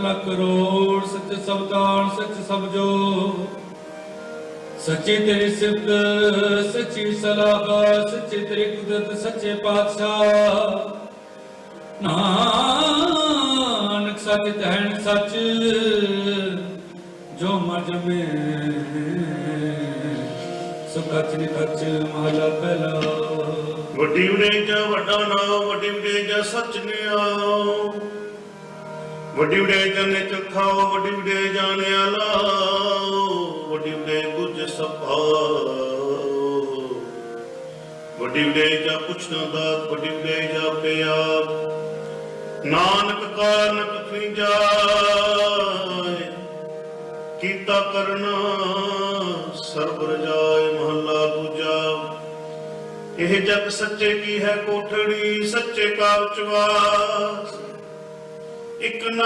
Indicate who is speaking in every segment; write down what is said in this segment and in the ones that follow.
Speaker 1: करोड़ सच सबदान सच सब जो सच्ची तेरी सिफत सच्ची सलाह सच्ची तेरी कुदरत सच्चे पातशाह नानक सच तहन सच जो मर जमे सुखच निकच महला पहला
Speaker 2: वड्डी उडेजा वड्डा नाम वड्डी उडेजा सच ने आओ वड्डी उडे जाने चखाओ वड्डी उडे जाने लाओ वड्डी उडे गुज सभाओ वड्डी उडे जा पुछना दात वड्डी उडे जा प्यार नानक का नक थी जाए कीता करना सर्ब रजाए महला दूजा यह जग सच्चे की है कोठड़ी सच्चे का उचवास एक ना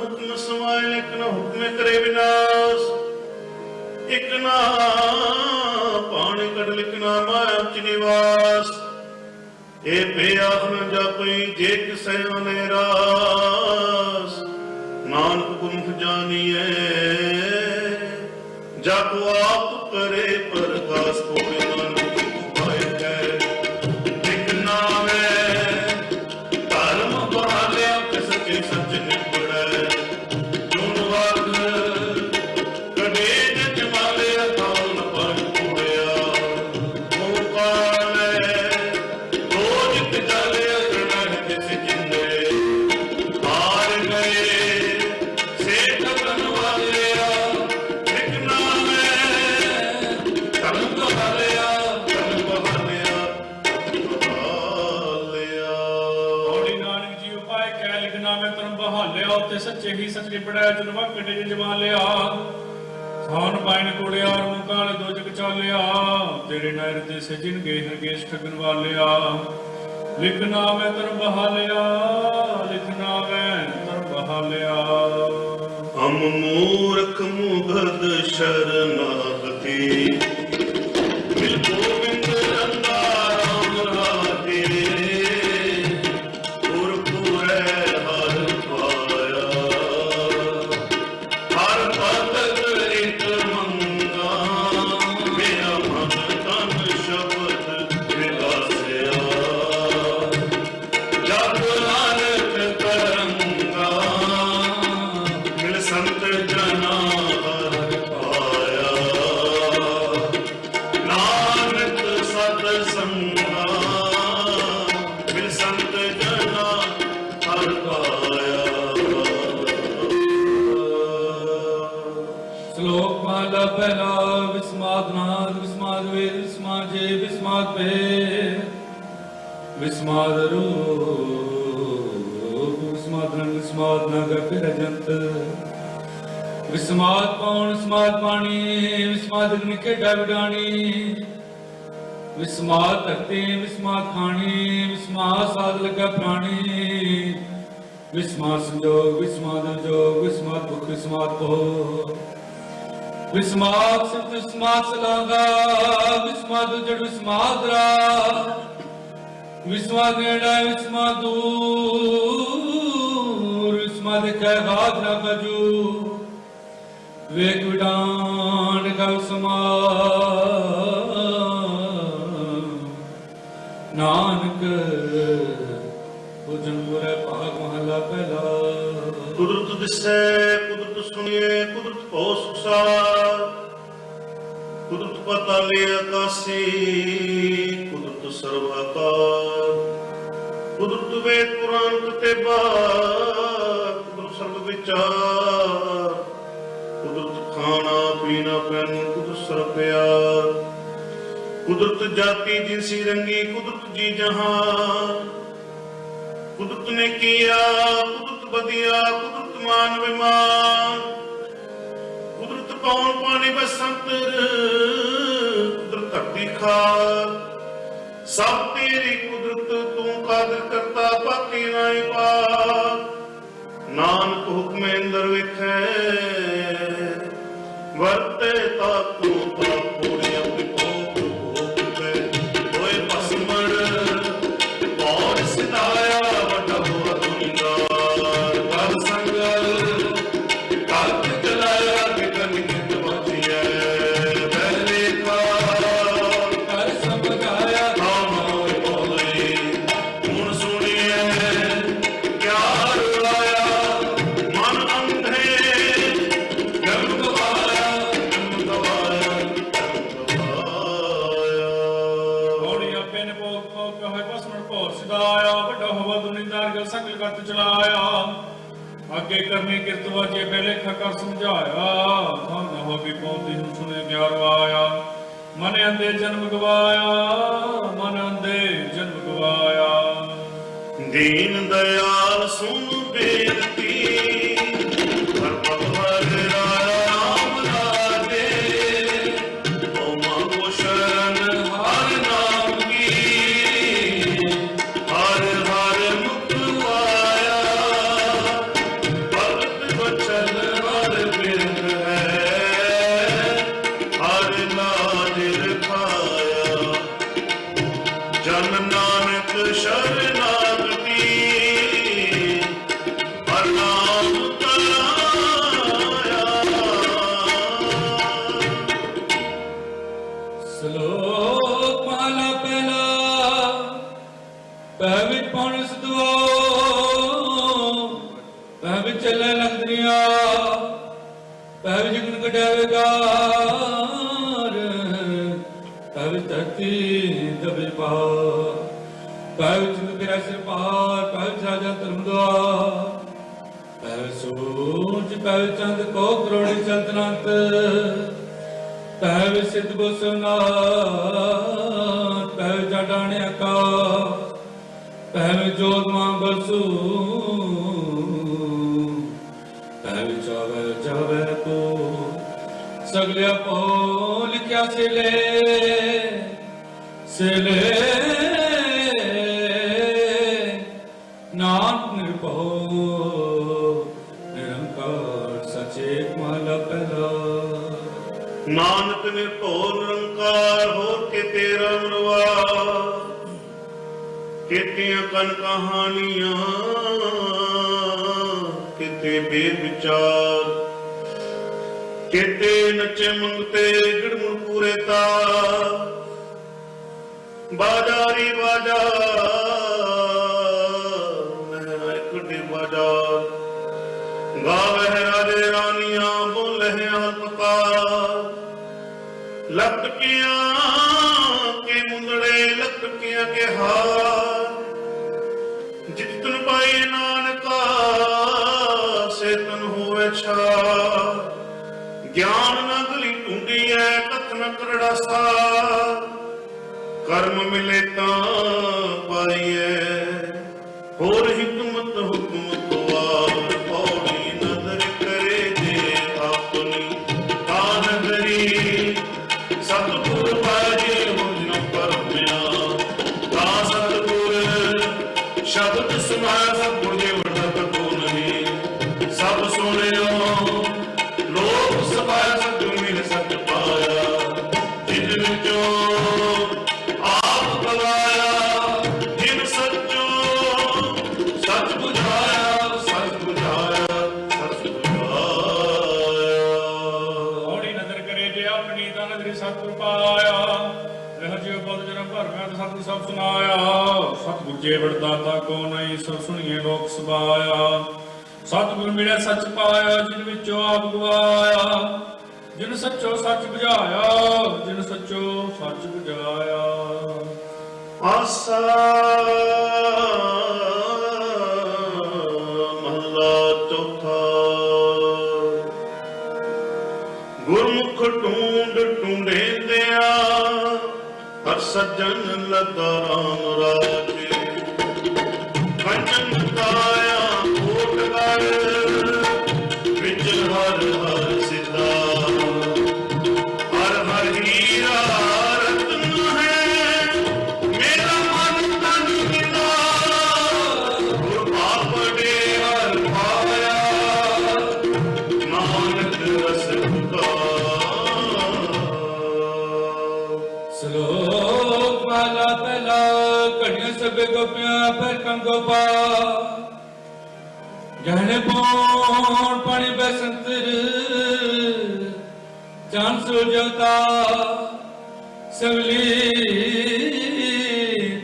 Speaker 2: हुक्म समाए एक ना हुक्म करे विनाश एक ना पानी कड़ लिखना माया च निवास ए बेआह न जापई जे किसे अनेरास नानक गुरमुख जानिए जाको आप करे प्रकाश को नानक उपाय है एक नाम सच निपड़े जून वाग कड़े जमाले कौन पर कुड़िया मुकाले रोज जाले अगड़ किस जिंदे हार गए सेठ बनवाले एक नाम कर्म बहालिया बहालिया ते सच्चे ही सच निपड़ा जुनवा कटे जमा लिया थान पाइन कोड़िया और मुकाल दो जग चालिया तेरे नायर दे से जिन गए हरगेश ठगन वालिया लिखना मैं तर बहालिया लिखना मैं तर बहालिया हम मूर्ख मुगध शरणागति मिल गोविंद रंगा राम राधे
Speaker 1: पहला विस्माद नाद विस्माद वेद विस्माद जे विस्माद पे विस्माद रूप विस्माद रंग विस्माद नग फिर जंत विस्माद पौन विस्माद पानी विस्माद अग्नि खेड़ा विडानी विस्माद धरती विस्माद खानी विस्माद साध लगा प्राणी विस्माद संजोग विस्माद जोग विस्माद भुख विस्माद भो विस्माद सिद्ध विस्माद सलागा विस्माद जड़ विस्माद रा विस्माद नेड़ा विस्माद दूर विस्माद कह गाद ना कजू वेक विडान का विस्माद नानक भोजन पुरे भाग महला पहला कुदरत दिसे कुदरत सुनिए कुदरत को सुसार कुदरत पताले आकाशी कुदरत सर्वाकार कुदरत वेद पुराण कतेबा कुदरत सर्व विचार कुदरत खाना पीना पहन कुदरत सर्व प्यार कुदरत जाति जिनसी रंगी कुदरत जी जहां कुदरत ने किया कुदरत बदिया कुदरत मान विमान कुदरत कौन पानी बसंत कुदरत धरती खार सब तेरी कुदरत तू कादर करता बाकी नाई पार नानक हुक्म अंदर विखे वर्ते ताकू पूरी अपनी भोग पे होए पसमण और सिताया वड्डा हुआ दुनियादार कर
Speaker 2: ਅੱਗੇ ਕਰਨੀ ਕਿਰਤ ਵਾਜੇ ਪਹਿਲੇ ਖਕਰ ਸਮਝਾਇਆ, ਥਾਂ ਨਾ ਹੋ ਵੀ ਪਹੁੰਚਦੀ ਨੂੰ ਸੁਣੇ 11ਵਾਂ ਆਇਆ। ਮਨ ਅੰਦੇ ਜਨਮ ਗਵਾਇਆ, ਮਨ ਅੰਦੇ ਜਨਮ ਗਵਾਇਆ।
Speaker 3: ਦੀਨ ਦਇਆਲ ਸੁਣ ਬੇਨਤੀ, ਹਰ ਪਲ ਹਰ ਰਾਮ ਲਾਗੇ। ਓ ਮੰਗੋ ਸ਼ਰਨ ਹਰ ਨਾਮ ਕੀ, ਹਰ ਹਰ ਮੁਖ ਆਇਆ। ਭਗਤ ਬਚਨ ਹਰ ਬਿਰਧ ਹੈ, ਹਰ ਨਾਮ ਰਖਾਇਆ। ਜਨ ਨਾਨਕ ਸ਼ਰਨਾਗਤੀ, ਹਰ ਨਾਮ ਧਿਆਇਆ।
Speaker 1: ਸ਼ਲੋਕ ਮਹਲਾ ਪਹਿਲਾ। ਪੈ ਵਿੱਚ ਪਾਣੀ ਸਦਵਾਓ, ਪੈ ਵਿੱਚ ਚੱਲੇ ਲੰਗਰੀਆਂ, ਪੈ ਵਿੱਚ ਗੁਣ ਕਢਾਵੇਗਾ, ਪੈ ਵਿੱਚ ਧਰਤੀ ਦਬੇ ਪਾ, ਪੈ ਵਿੱਚ ਮੇਰਾ ਸਿਰ ਪਾਰ, ਪੈ ਵਿੱਚ ਰਾਜਾ ਧਰਮਦੁਆਰ, ਪੈ ਵਿੱਚ ਸੂਰਜ, ਪੈ ਵਿੱਚ ਚੰਦ ਕੋ ਕਰੋੜੀ ਸਲਤਨੰਤ, ਪੈ ਵਿੱਚ ਸਿੱਧ ਗੋਸਵਨਾਥ, ਪੈ ਵਿੱਚ ਅਡਾਣੇ ਆਕਾਸ਼, ਪੈ ਵਿੱਚ ਜੋਤ ਮਾਂ ਬਰਸੂ, ਪੈ ਵਿੱਚ ਆਵੇ ਜਾਵੇ ਕੋ ਸਗਲਿਆ ਪੋ ਲਿਖਿਆ ਸਿਲੇ ਨਾਨਕ ਨਿਰਭਉ ਨਿਰੰਕਾਰ ਸਚੇ ਮਹਲਾ ਪਹਿਲਾ।
Speaker 3: ਨਾਨਕ ਨਿਰਭਉ ਨਿਰੰਕਾਰ ਹੋਰ ਕੇ ਤੇਰਾ ਮਰਵਾ। ਕੀਤੀਆਂ ਕਨ ਕਹਾਣੀਆਂ ਕਿਤੇ ਬੇਵਿਚਾਰ, ਕਿਤੇ ਨਚੇ ਮੰਗਤੇ ਗੜਮੁੜ ਪੂਰੇ ਤਾਰ। ਬਾਜਾਰੀ ਬਾਜਾ ਮਹਿਰਾ ਇਕੱਠੇ ਬਾਜਾਰ, ਗਾਵਹਿ ਰਾਜੇ ਰਾਨੀਆਂ ਬੋਲੇ ਅਲਪਕਾਰ। ਲਟਕੀਆਂ ਕੇ ਮੁੰਦੜੇ ਲਟਕੀਆਂ ਕੇ ਹਾਰ, ਜਿਤ ਤਨ ਪਾਏ ਨਾਨਕਾ ਸੇ ਤਨ ਹੋਵੇ ਛਾ। ਗਿਆਨ ਨਾ ਗਲੀ ਢੂੰਡੀਐ ਕਥ ਨ ਕਰੜਾ ਸਾਰ, ਕਰਮ ਮਿਲੇ ਤਾਂ ਪਾਈਐ ਹੋਰ ਹਿਕਮਤ ਹੁਕਮ ਦੁਆਰ। ਪੌੜੀ ਨਦਰ ਕਰੇ ਜੇ ਆਪਣੀ ਤਾਂ ਨਗਰੀ, ਸਤਿਗੁਰ ਬਾਜੀ ਹੁਣ ਨ ਪਰਮਿਆ। ਤਾਂ ਸਤਿਗੁਰ ਸ਼ਬਦ ਸੁਨਾਇਆ, ਸਤਿਗੁਰ ਜੇ ਵੱਡਾ ਕੋ ਨਹੀਂ। ਸਭ ਸੁਣਿਓ ਲੋਕ ਸਭਾਇਆ, ਸਤਿਗੁਰ ਮਿਲ ਸਤ ਪਾਇਆ। ਜਿਨ ਵਿੱਚੋਂ ਆਪ ਗਵਾਇਆ, ਜਿਨ ਸੱਚੋ ਸੱਚ ਬੁਝਾਇਆ, ਸੱਚ ਬੁਝਾਇਆ, ਸੱਚ ਬੁਝਾਇਆ।
Speaker 2: ਹੌਲੀ ਨਦਰ ਕਰੇ ਜੇ ਆਪਣੀ ਤਾਂ ਨਦਰੀ ਸਤਿਗੁਰ ਪਾਇਆ। ਰਹਿ ਜਿਉ ਬੁੱਧ ਜਨਮ ਭਰਮਿਆ ਤਾਂ ਸਤਿਗੁਰ ਸਭ ਸੁਨਾਇਆ। ਸਤਿਗੁਰ ਜੇ ਵਡਦਾਤਾ ਕੋ ਨਹੀਂ, ਸਭ ਸੁਣੀਏ ਲੋਕ ਸਭਾਇਆ। ਸਤਿਗੁਰ ਮਿਲਿਆ ਸੱਚ ਪਾਇਆ, ਜਿਨ ਵਿੱਚੋਂ ਆਪ ਗਵਾਇਆ। ਜਿਨ ਸੱਚੋ ਸੱਚ ਬੁਝਾਇਆ, ਜਿਨ ਸੱਚੋ ਸੱਚ ਬੁਝਾਇਆ।
Speaker 3: ਆਸਾ ਮਹਲਾ ਚੌਥਾ। ਗੁਰਮੁਖ ਢੂੰਡ ਢੂੰਡੇਂਦਿਆ, ਹਰ ਸੱਜਣ ਲੱਗਾ ਰਾਮ ਰਾਜੇ। ਕੰਚਨ ਕਾਇਆ ਕੋਟ ਗੜ, ਵਿੱਚ ਹਰ ਹਰ ਸਿਧਾ। ਹਰ ਹਰ ਹੀਰਾ ਰਤਨ ਹੈ, ਮੇਰਾ ਮਨ ਤਨ ਪਿਤਾ। ਗੁਰ ਆਪੜੇ ਹਰ ਪਾਇਆ, ਨਾਨਕ ਰਸ
Speaker 1: ਸ਼ਲੋਕ ਮਹਲਾ ਪਹਿਲਾ। ਘੜੀਆਂ ਸਭੇ ਗੋਪੀਆਂ ਪਰ ਕੰਗੋਪਾ, ਗਹਿਣੇ ਪੌਣ ਪਾਣੀ ਬਸੰਤਰ। ਚਾਨ ਸੁਰਜਤਾ ਸਵਲੀ,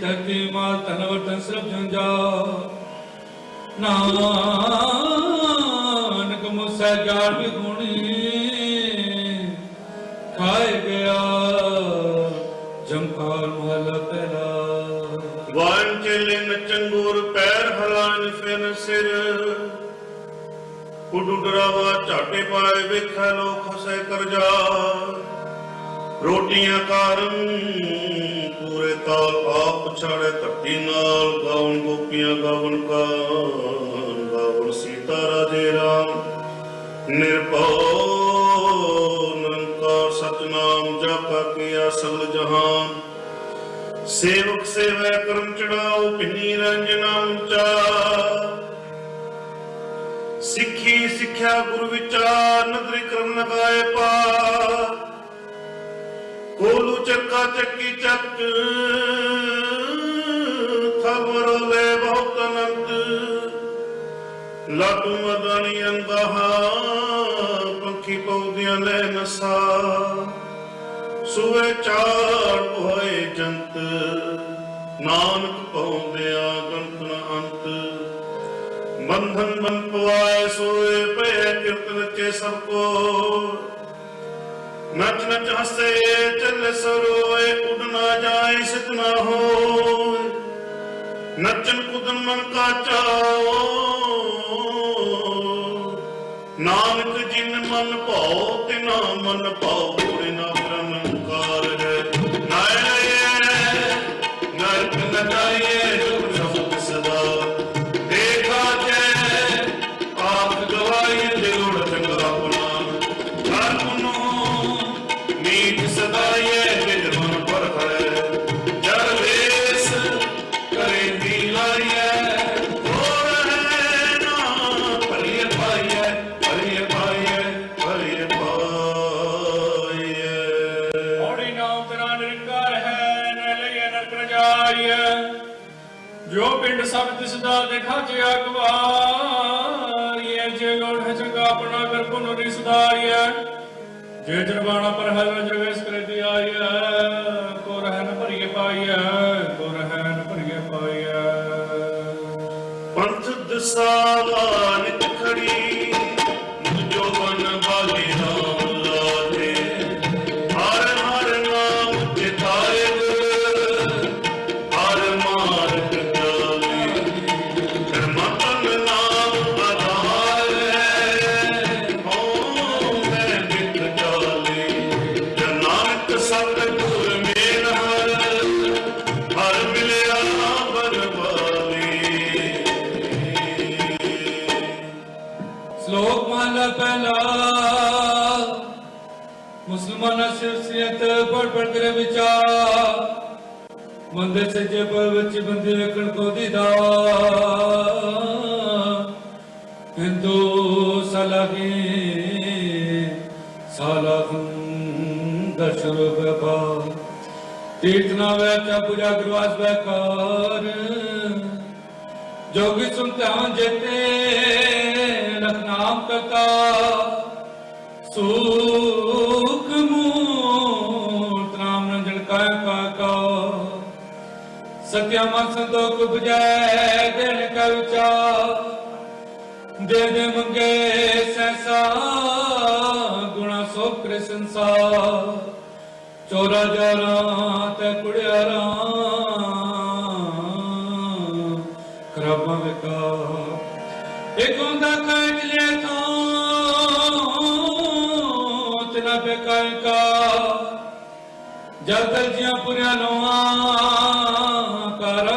Speaker 1: ਧਰਤੀ ਮਾ ਤਨ ਵਰਤਨ ਸਭ ਜੁੰਜਾ। ਨਾਨਕ ਮੁਸਾ ਜਾਣ ਵੀ ਗੁਣੀ, ਖਾਏ ਗਿਆ ਜੰਕਾਰ ਮਹਲਾ ਪਹਿਲਾ।
Speaker 3: ਵਾਂਝੇ ਲਿਨ ਚੰਗੂਰ ਪੈਰ ਹਲਾਨ ਫਿਰ ਸਿਰ। ਉਡੂ ਡਰਾਵਾ ਝਾਟੇ ਪਾਏ ਵੇਖੈ ਲੋਕ ਹਸੈ ਕਰਜਾ ਰੋਟੀਆਂ ਕਾਰਨ ਪੂਰੇ ਤਾਲ ਆਪ ਛਾੜੇ ਧਰਤੀ ਨਾਲ ਗਾਉਣ ਗੋਪੀਆਂ ਗਾਵਣ ਗਾਵਣ ਸੀਤਾ ਰਾਜੇ ਰਾਮ ਨਿਰਭਉ ਨਿਰੰਕਾਰ ਸਤਨਾਮ ਜਪਾ ਕੀਆ ਸਗਲ ਜਹਾਨ ਸੇਵਕ ਸੇਵੈ ਕਰਮ ਚੜਾਓ ਪਿੰਨੀ ਰੰਜਨਾ ਉੱਚਾ ਸਿੱਖੀ ਸਿੱਖਿਆ ਗੁਰ ਵਿਚਾਰ ਨਦਰੀ ਕਰਮ ਲਗਾਏ ਪਾਰ ਕੋਲੂ ਚੱਕਾ ਚੱਕੀ ਚੱਕ ਥਵਰੋ ਲੈ ਬਹੁਤ ਅਨੰਤ ਲਾਡੂ ਮਦਾਨੀ ਅੰਗਾਹਾ ਪੰਖੀ ਪੌਦਿਆਂ ਲੈ ਨਸਾ ਸੁਵੇ ਚਾੜ ਹੋਏ ਜੰਤ ਨਾਨਕ ਪਾਉਂਦਿਆਂ ਗੰਤ ਨ ਅੰਤ ਬੰਧਨ ਬਨ ਪਵਾਏ ਸੋਏ ਪਏ ਕੀਰਤਨ ਚੇ ਸਭ ਕੋ ਨਚ ਨਚ ਹਸੇ ਚੱਲ ਸਰੋਏ ਉਡ ਨਾ ਜਾਏ ਸਿਤ ਨਾ ਹੋਏ ਨਚਨ ਕੁਦਨ ਮਨ ਕਾ ਚਾਓ ਨਾਨਕ ਜਿਨ ਮਨ ਭਾਉ ਤਿਨਾ ਮਨ ਭਾਉ ਕੋੜੇ ਨਾ ਬ੍ਰਹਮਕਾਰ ਹੈ ਨਾਇਕ ਨਚਾਈਏ ਜੁਗ ਸਭ ਸਦਾ ਦੇਖਾ ਜੈ ਆਪ ਗਵਾਈ ਦਿਲੋੜ ਚੰਗਾ ਪੁਨਾ ਹਰ ਮਨੋ ਨੀਤ ਸਦਾਈਏ ਜਿਨ ਮਨ ਪਰ ਹੈ ਜਰ ਵੇਸ ਕਰੇ ਦੀ ਲਾਈਏ ਹੋਰ ਹੈ ਨਾ ਭਰੀਏ ਪਾਈਏ ਭਰੀਏ ਪਾਈਏ ਭਰੀਏ ਪਾਈਏ
Speaker 2: ਔੜੀ ਨਾਮ ਤੇਰਾ ਨਿਰੰਕਾਰ ਹੈ ਨੈ ਲਈਏ ਨਰਕ ਨ ਜਾਈਏ ਜੋ ਪਿੰਡ ਸਭ ਤਿਸ ਦਾ ਦੇਖਾ ਜੇ ਅਗਵਾਈਏ ਜੇ ਲੋੜ ਹੈ ਚੰਗਾ ਆਪਣਾ ਕਰ ਪੁਨ ਨੀ ਸੁਧਾਰੀਏ ਜੇ ਜਰਵਾਣਾ ਪਰ ਹੈ ਜਵੇਸ ਕਰੇ ਦੀ ਆਈਏ ਕੋ ਰਹਿ ਨ ਭਰੀਏ ਪਾਈਏ ਕੋ ਰਹਿ ਨ ਭਰੀਏ ਪਾਈਏ
Speaker 3: ਪੰਥ ਦਸਾਵਾ ਨਿਤ ਖੜੀ ਜੋ ਬਨ ਬਾਲੇ ਨਾਮ ਲਾਦੇ ਹਰ ਹਰ ਨਾਮ ਚਿਤਾਏ ਹਰ ਮਾਰਗ ਚਾਲੇ ਕਰਮਤਨ ਨਾਮ ਆਧਾਰ ਹੋ ਮੈਂ ਬਿਤ ਚਾਲੇ ਜਨ ਨਾਨਕ ਸਤਿਗੁਰ ਮੇਲ ਹਰ ਮਿਲਿਆ ਬਰਬਾਲੀ
Speaker 1: ਸ਼ਲੋਕ ਮਹਲਾ ਪਹਿਲਾ ਮੁਸਲਮਾਨਾਂ ਸਿਰਸੀਅਤ ਪੜ ਪੜ ਕਰੇ ਵਿਚਾਰ ਮੰਦੇ ਸੱਜੇ ਪਰ ਵਿੱਚ ਬੰਦੇ ਵੇਖਣ ਕੋ ਦੀਦਾ ਹਿੰਦੂ ਸਲਾਹੀ ਦਰਸ਼ਨ ਵਪਾਰ ਤੀਰਥ ਨਾ ਵੈਚਾ ਪੂਜਾ ਗੁਰਵਾਸ ਵੈਕਾਰ जोगी सुन ध्यान जेते लख नाम करता सुख मूर्त नाम रंजन काय का सत्या मन संतोख बुझाए देने का विचार दे दे मंगे सहसा गुणा सो करे संसार चोरा जारा ते कुड़ियारा खराबा विकार एक होंदा काज ले तो तेरा बेकार का जब तक जिया पुरिया नवा कार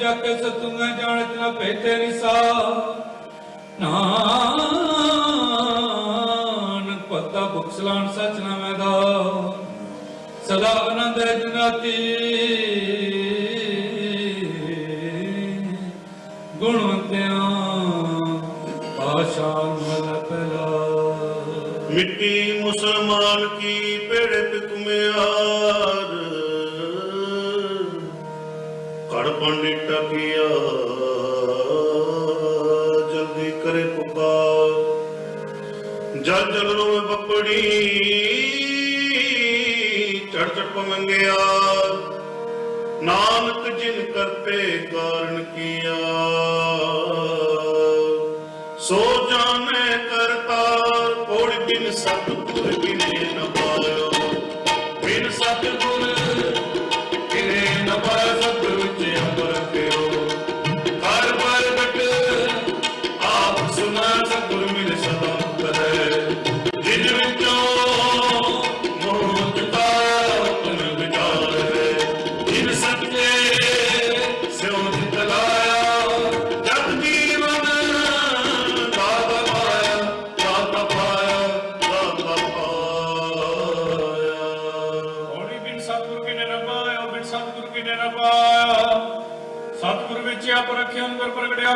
Speaker 1: जाके सतुंगा जान तेरा पे तेरी सा नानक पता बुक्सलान सच ना मैदा सदा आनंद है जुनाती गुणवंतियां पाशान वाला पहला
Speaker 3: मिट्टी मुसलमान की पेड़ पे कुम्यार कड़ पंडित किया जल्दी करे पुकार जल जल रोए बपड़ी चढ़ चढ़ पमंगया नानक जिन करते कारण किया सो जाने करता कोड़ बिन सतगुर बिने न पायो बिन सतगुर बिने न पायो सतगुर विच अमर पियो हर बार बट आप सुना सतगुर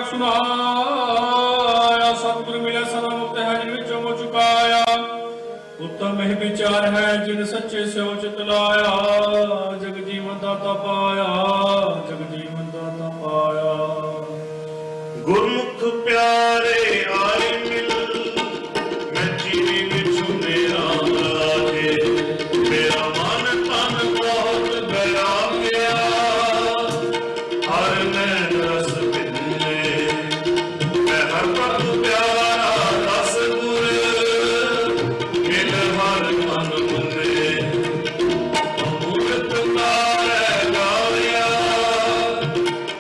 Speaker 2: ਸੁਨਾਇਆ। ਸਤਿਗੁਰ ਮਿਲਿਆ ਸਦਾ ਮੁਕਤ ਹੈ ਜਿਨ ਵਿੱਚੋਂ ਮੋ ਚੁਕਾਇਆ। ਉੱਤਮ ਇਹ ਵਿਚਾਰ ਹੈ ਜਿਨ ਸੱਚੇ ਸਿਉ ਚਿਤ ਲਾਇਆ। ਜਗ ਜੀਵਨ ਦਾਤਾ ਪਾਇਆ, ਜਗ ਜੀਵਨ ਦਾਤਾ ਪਾਇਆ।
Speaker 3: ਗੁਰਮੁਖ ਪਿਆਰੇ ਆਏ ਮਿਲ, ਮੈਂ ਜੀਵੀ ਵਿੱਚ ਮੇਰਾ ਰਾਜੇ। ਮੇਰਾ ਮਨ ਤਨ ਬਹੁਤ ਗਿਆ ਗਿਆ, ਹਰ ਮੈਂ ਰਸ ਬਿੰਨੇ। ਮੈਂ ਹਰ ਪ੍ਰਭ ਪਿਆਰਾ ਰਸ ਗੁਰ, ਮਿਲ ਹਰ ਮਨ ਮੁੰਨੇ। ਅਮੁਰਤ ਤਾਰੈ ਗਾਇਆ,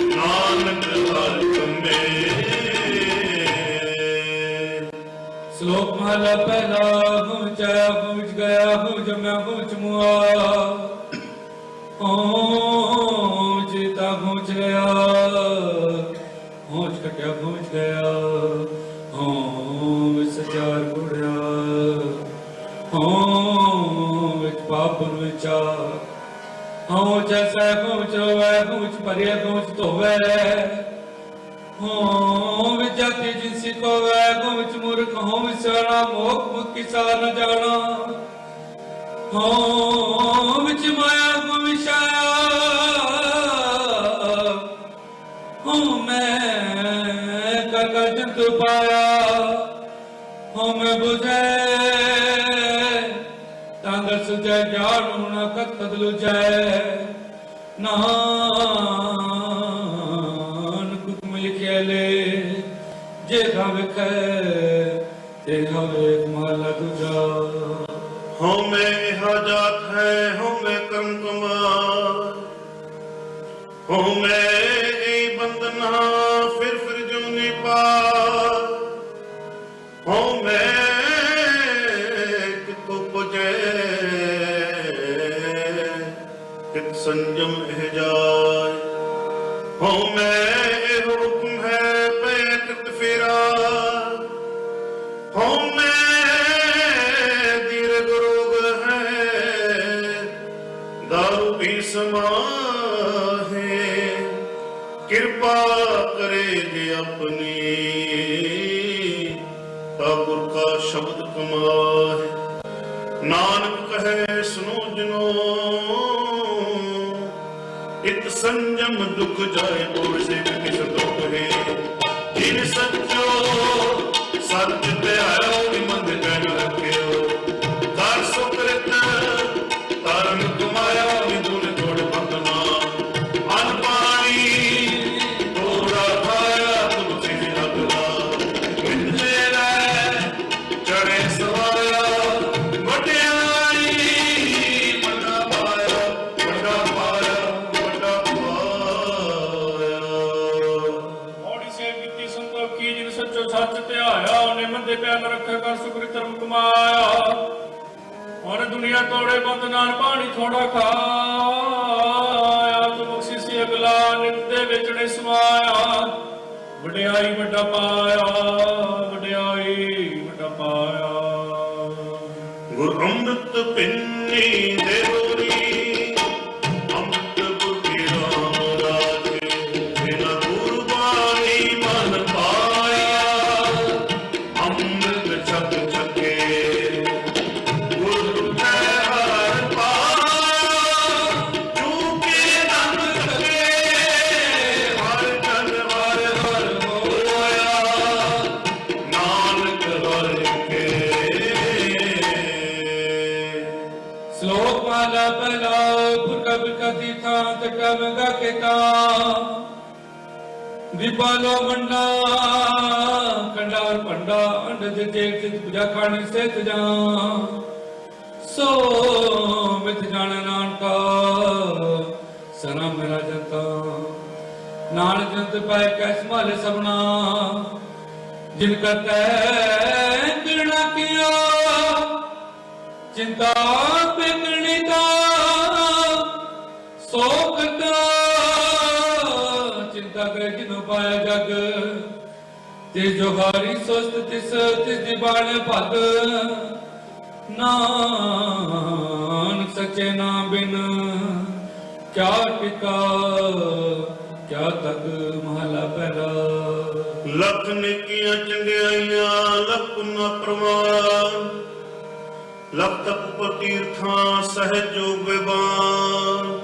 Speaker 3: ਨਾਨਕ ਹਰ ਕੰਮੇ।
Speaker 1: ਸ਼ਲੋਕ ਮਹਲਾ ਪਹਿਲਾ। ਹੂੰ ਚਾਇਆ ਹੂੰ ਵਿੱਚ ਗਿਆ, ਹੂੰ ਜੰਮਿਆ ਹੂੰ ਵਿੱਚ ਮੁਆ। ਹੂੰ ਜੀਤਾ ਹੂੰ ਵਿੱਚ ਗਿਆ, ਹੂੰ ਵਿੱਚ ਕਟਿਆ ਹੂੰ ਵਿੱਚ ਗਿਆ। ਹੂੰ ਵਿੱਚ ਸਚਾਰ ਗੁੜਿਆ, ਹੂੰ ਵਿੱਚ ਪਾਪ ਵਿਚਾ। ਹੂੰ ਜੈਸਾ ਹੂੰ ਵਿੱਚ ਰੋਵੈ, ਹੂੰ ਵਿੱਚ ਭਰਿਆ ਹੂੰ ਵਿੱਚ ਧੋਵੈ। ਹੂੰ ਵਿੱਚ ਜਾਤੀ ਜਿਨਸੀ ਕੋਵੈ, ਹੂੰ ਵਿੱਚ ਮੂਰਖ ਹੂੰ ਵਿੱਚ ਸਿਆਣਾ। ਮੋਖ ਮੁਖੀ ਸਾਰ ਨ ਜਾਣਾ। ਹੂੰ ਵਿੱਚ ਮਾਇਆ ਹੂੰ ਵਿੱਚ ਛਾਇਆ। ਹੂੰ ਮੈਂ ਕਰ ਕਰ ਜੰਤੁ ਪਾਇਆ। ਹੂੰ ਮੈਂ ਬੁਝੈ ਤਾਂਦਰ ਸੁਝੈ, ਗਿਆਨ ਨ ਕਤ ਕਦ ਲੁਝੈ। ਨਾਨਕ ਹੁਕਮ ਲਿਖਿਆ ਲੈ, ਜੇ ਵਿਖੈ ਤੇ ਹਵੇ ਮਹਲਾ ਦੂਜਾ।
Speaker 3: ਹਉ ਮੈਂ ਇਹਾ ਜਾਤ ਹੈ, ਹਉ ਮੈਂ ਕਰਮ ਕਮਾਰ। ਹਉ ਮੈਂ ਇਹ ਬੰਧਨਾ, ਫਿਰ ਜੁਨੀ ਪਾਰ। ਹਉ ਮੈਂ ਕਿਤੋਂ ਪੁਜੈ, ਕਿਤ ਸੰਜਮ ਇਹ ਜਾਏ। ਹਉ ਮੈਂ ਇਹ ਹੁਕਮ ਹੈ, ਪੈ ਕਿਤ ਫੇਰਾ। ਹਉ ਮੈਂ ਦੀਰਘ ਰੋਗ ਹੈ, ਦਾਰੂ ਪੀ ਸਮਾਹੇ। ਕਿਰਪਾ ਕਰੇ ਜੇ ਆਪਣੀ, ਤਾ ਗੁਰ ਕਾ ਸ਼ਬਦ ਕਮਾਏ। ਨਾਨਕ ਕਹੈ ਸੁਨੋ ਜਨੋ, ਇਤ ਸੰਜਮ ਦੁਖ ਜਾਏ। ਬੋਲ ਸੇ ਕਿਸ ਦੁਖ ਹੈ, ਜਿਨ ਸੱਚੋ ਸੱਚ ਧਿਆਇਓ। ਨਿਮੰਦ ਕਹਿ ਰੱਖਿਓ, ਕਰ ਸੁਕ੍ਰਿਤ ਤਰਨ ਕਮਾਇਆ। ਵਿਦੁਨ ਥੋੜ ਬੰਦਨਾ, ਅਨ ਪਾਣੀ ਥੋੜਾ ਖਾਇਆ। ਤੁਲਸੀ ਲੱਗਦਾ ਮਿੰਦੇ ਰਹਿ, ਚੜੇ ਸਵਾਇਆ। ਵਡਿਆਈ ਵੱਡਾ ਪਾਇਆ, ਵੱਡਾ ਪਾਇਆ, ਵੱਡਾ ਪਾਇਆ।
Speaker 2: ਮੋੜੀ ਸੇਵ ਕੀਤੀ ਸੰਤੋਖੀ, ਜਿਨ ਸੱਚੋ ਸੱਚ ਧਿਆਇਆ। ਉਹਨੇ ਮੰਦੇ ਪਿਆਰ ਰੱਖਿਆ, ਕਰ ਸੁਕ੍ਰਿ ਧਰਮ ਕਮਾਇਆ। ਔਰ ਦੁਨੀਆ ਤੋੜੇ ਬੰਦ ਨਾਲ ਪਾਣੀ ਥੋੜਾ ਖਾਇਆ। ਤੂੰ ਬਖਸ਼ੀ ਸੀ ਅਗਲਾ, ਨਿਤ ਦੇ ਵਿਚੜੇ ਸਮਾਇਆ। ਵਡਿਆਈ ਵੱਡਾ ਪਾਇਆ, ਵਡਿਆਈ ਵੱਡਾ ਪਾਇਆ।
Speaker 3: ਗੁਰ ਅੰਮ੍ਰਿਤ ਪਿੰਨੀ ਦੇਵਰੀ, ਅੰਮ੍ਰਿਤ ਬੁੱਧੀ ਰਾਮ ਰਾਜੇ। ਬਿਨਾ ਗੁਰਬਾਣੀ ਮਨ ਪਾਇਆ, ਅੰਮ੍ਰਿਤ ਛਕ ਛਕੇ। ਗੁਰ ਕੈ ਹਰ ਪਾਇਆ, ਚੂਕੇ ਨੰਦ ਸਕੇ। ਹਰ ਜਨ ਹਰ ਹਰ ਹੋਇਆ, ਨਾਨਕ ਹਰ ਕੇ।
Speaker 1: ਸ਼ਲੋਕ ਮਹਲਾ ਪਹਿਲਾ। ਪੁਰਖ ਬਿਰਖਤੀ ਥਾਂ ਤਕਾ ਮੰਗਾ ਕੇ ਤਾਂ। ਦੀਪਾਲੋ ਮੰਡਾ ਕੰਡਾਰ ਭੰਡਾ, ਅੰਡ ਜੇ ਚਿਤ ਪੂਜਾ ਖਾਣੀ ਸਿਤ ਜਾ। ਸੋ ਮਿਤ ਜਾਣ ਨਾਨਕਾ, ਸਨਾ ਮੇਰਾ ਜਨਤਾ। ਨਾਨਕ ਜੰਤ ਪਾਇ ਕੈ ਸੰਭਾਲੇ ਸਭਨਾ, ਜਿਨ ਕਰਤੈ ਕਿਰਣਾ ਕੀਆ। चिंता पे का सो करता, चिंता करे जिनो पाया जग। तिस जो हारी सुस्त तिस दीवान भग। नानक सच्चे नाम बिन क्या टिका, क्या तक महला पहला।
Speaker 3: ਲੱਖ ਨੇਕੀਆਂ ਚੰਗਿਆਈਆਂ, ਲੱਖ ਪੁੰਨਾ ਪ੍ਰਵਾਨ, ਲੱਖ ਤਪ ਤੀਰਥਾਂ ਸਹਿਜ ਜੋਗ ਵਿਵਾਨ,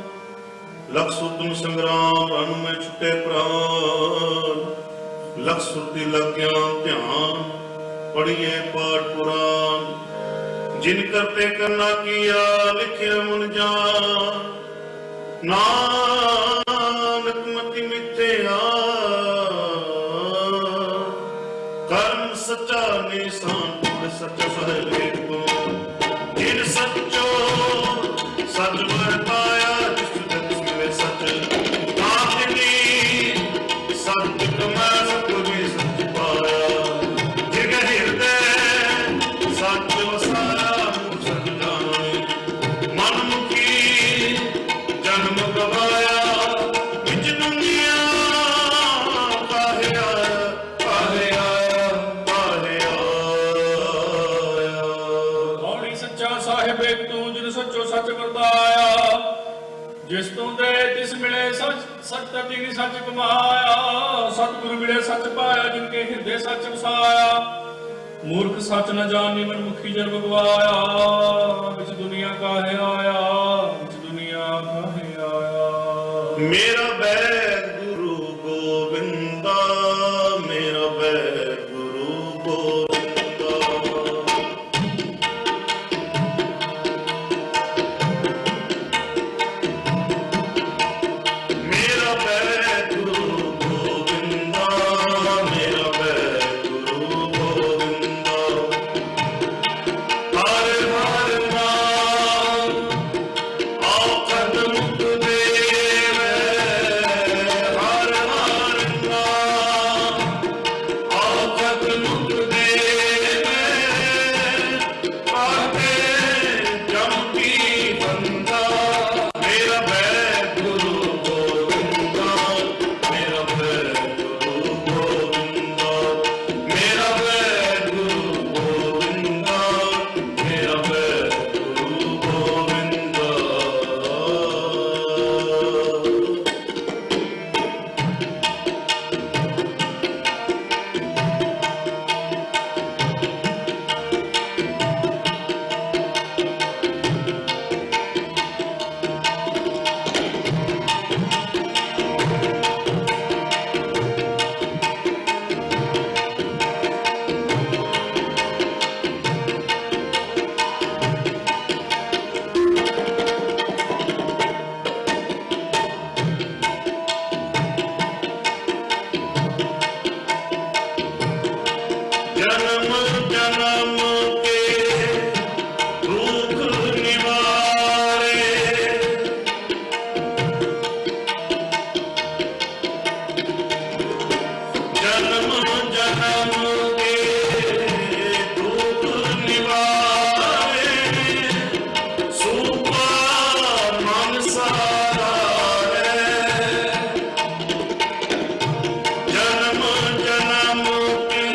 Speaker 3: ਲੱਖ ਸੁਤਨ ਸੰਗਰਾਮ ਰਨ ਮੈਂ ਛੁਟੇ ਪ੍ਰਾਨ, ਲੱਖ ਸੁਰਤੀ ਲਗਿਆ ਧਿਆਨ ਪੜੀਏ ਪਾਠ ਪੁਰਾਨ, ਜਿਨ ਕਰਤੇ ਕਰਨਾ ਕੀਆ ਲਿਖਿਆ ਮਨ ਜਾਨ, ਨਾਨਕ ਮਤਿ ਮਿਥਿਆ ਕਰਮ ਸੱਚਾ ਨਿਸ਼ਾਨ ਗੁਰ ਸੱਚਾ ਸਹਿ ਕੋ, ਜਿਨ ਸੱਚੋ ਸੱਚ ਵਰਤਾਇਆ, ਜਿਸ ਜਗਤ ਮਿਲੇ ਸੱਚ ਨਾਮਿਨੀ, ਸੱਚ ਕਮੈ ਸਤਿ ਸੱਚ ਪਾਇਆ, ਜਿਗ ਹਿਰਦੈ ਸੱਚ ਵਸਾਇਆ, ਸੱਚ ਜਾਣੇ ਮਨ ਮੁਖੀ ਜਨਮ ਗਵਾਇਆ, ਵਿੱਚ ਦੁਨੀਆ ਕਾਹੇ ਆਇਆ, ਕਾਹੇ ਆਇਆ, ਕਾਹੇ ਆਇਆ।
Speaker 2: ਕੌਣੀ ਸੱਚਾ ਸਾਹਿਬ ਏਕ ਤੂੰ, ਜਿਨ ਸੱਚੋ ਸੱਚ ਵਰਤਾਇਆ, ਜਿਸ ਤੂੰ ਦੇ ਤਿਸ ਮਿਲੇ ਸੱਚ, ਸੱਚ ਤਤੀ ਸੱਚ ਕਮਾਇਆ, ਸਤਿਗੁਰ ਮਿਲੇ ਸੱਚ ਪਾਇਆ, ਜਿਨ ਕੇ ਹਿਰਦੇ ਸੱਚ ਵਸਾਇਆ, ਮੂਰਖ ਸੱਚ ਨ ਜਾਣੀ ਮਨ ਮੁਖੀ ਜਨ ਗਵਾਇਆ, ਵਿੱਚ ਦੁਨੀਆ ਕਾਹੇ ਆਇਆ, ਵਿੱਚ ਦੁਨੀਆ ਕਾਹੇ ਆਇਆ।
Speaker 3: ਮੇਰਾ ਬੈਗ ਗੁਰੂ ਗੋਬਿੰਦਾ, ਮੇਰਾ ਬੈਗ ਗੁਰੂ ਗੋਬਿੰਦਾ, ਮੇਰਾ ਬੈਗ ਗੁਰੂ ਗੋਬਿੰਦਾ, ਮੇਰਾ ਬੈਗ ਗੁਰੂ ਗੋਬਿੰਦਾ, ਹਰ ਹਰ ਨਾਮ ਔਖਦ ਮੁਕਤ ਦੇਵੈ, ਹਰ ਹਰ ਨਾਮ ਔਖਦ ਮੁਕਤ ਦੇਵੈ, ਪਾਤੇ ਜਮ ਕੀ ਬੰਦਾ, ਮੇਰਾ ਬੈਗ ਗੁਰੂ ਗੋਬਿੰਦਾ, ਮੇਰਾ ਬੈਗ ਗੁਰੂ ਗੋਬਿੰਦਾ, ਮੇਰਾ ਬੈਗ ਗੁਰੂ ਗੋਬਿੰਦਾ, ਮੇਰਾ ਬੈਗ ਗੁਰੂ ਗੋਬਿੰਦਾ। ਜਨਮ ਜਨਮ ਕੇ ਦੁਖ ਨਿਵਾਰੇ, ਜਨਮ ਜਨਮ ਕੇ ਦੁਖ ਨਿਵਾਰੇ, ਸੁਪਾ ਮਨ ਸਾਰਾ ਹੈ, ਜਨਮ ਜਨਮ ਕੇ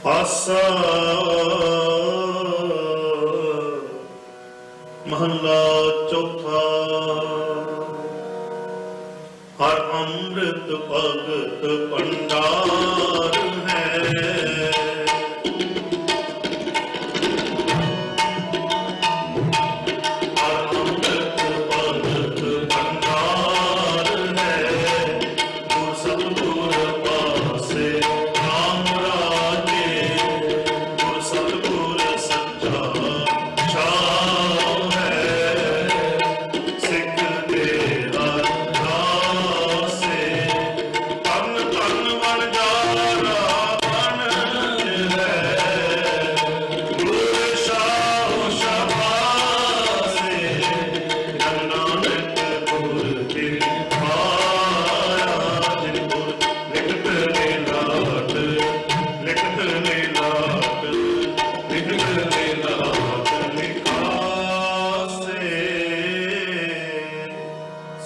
Speaker 3: ਆਸਾ ਮਹਲਾ ਚੌਥਾ। ਹਰ ਅੰਮ੍ਰਿਤ ਭਗਤ ਭੰਡਾਰ ਹੈ।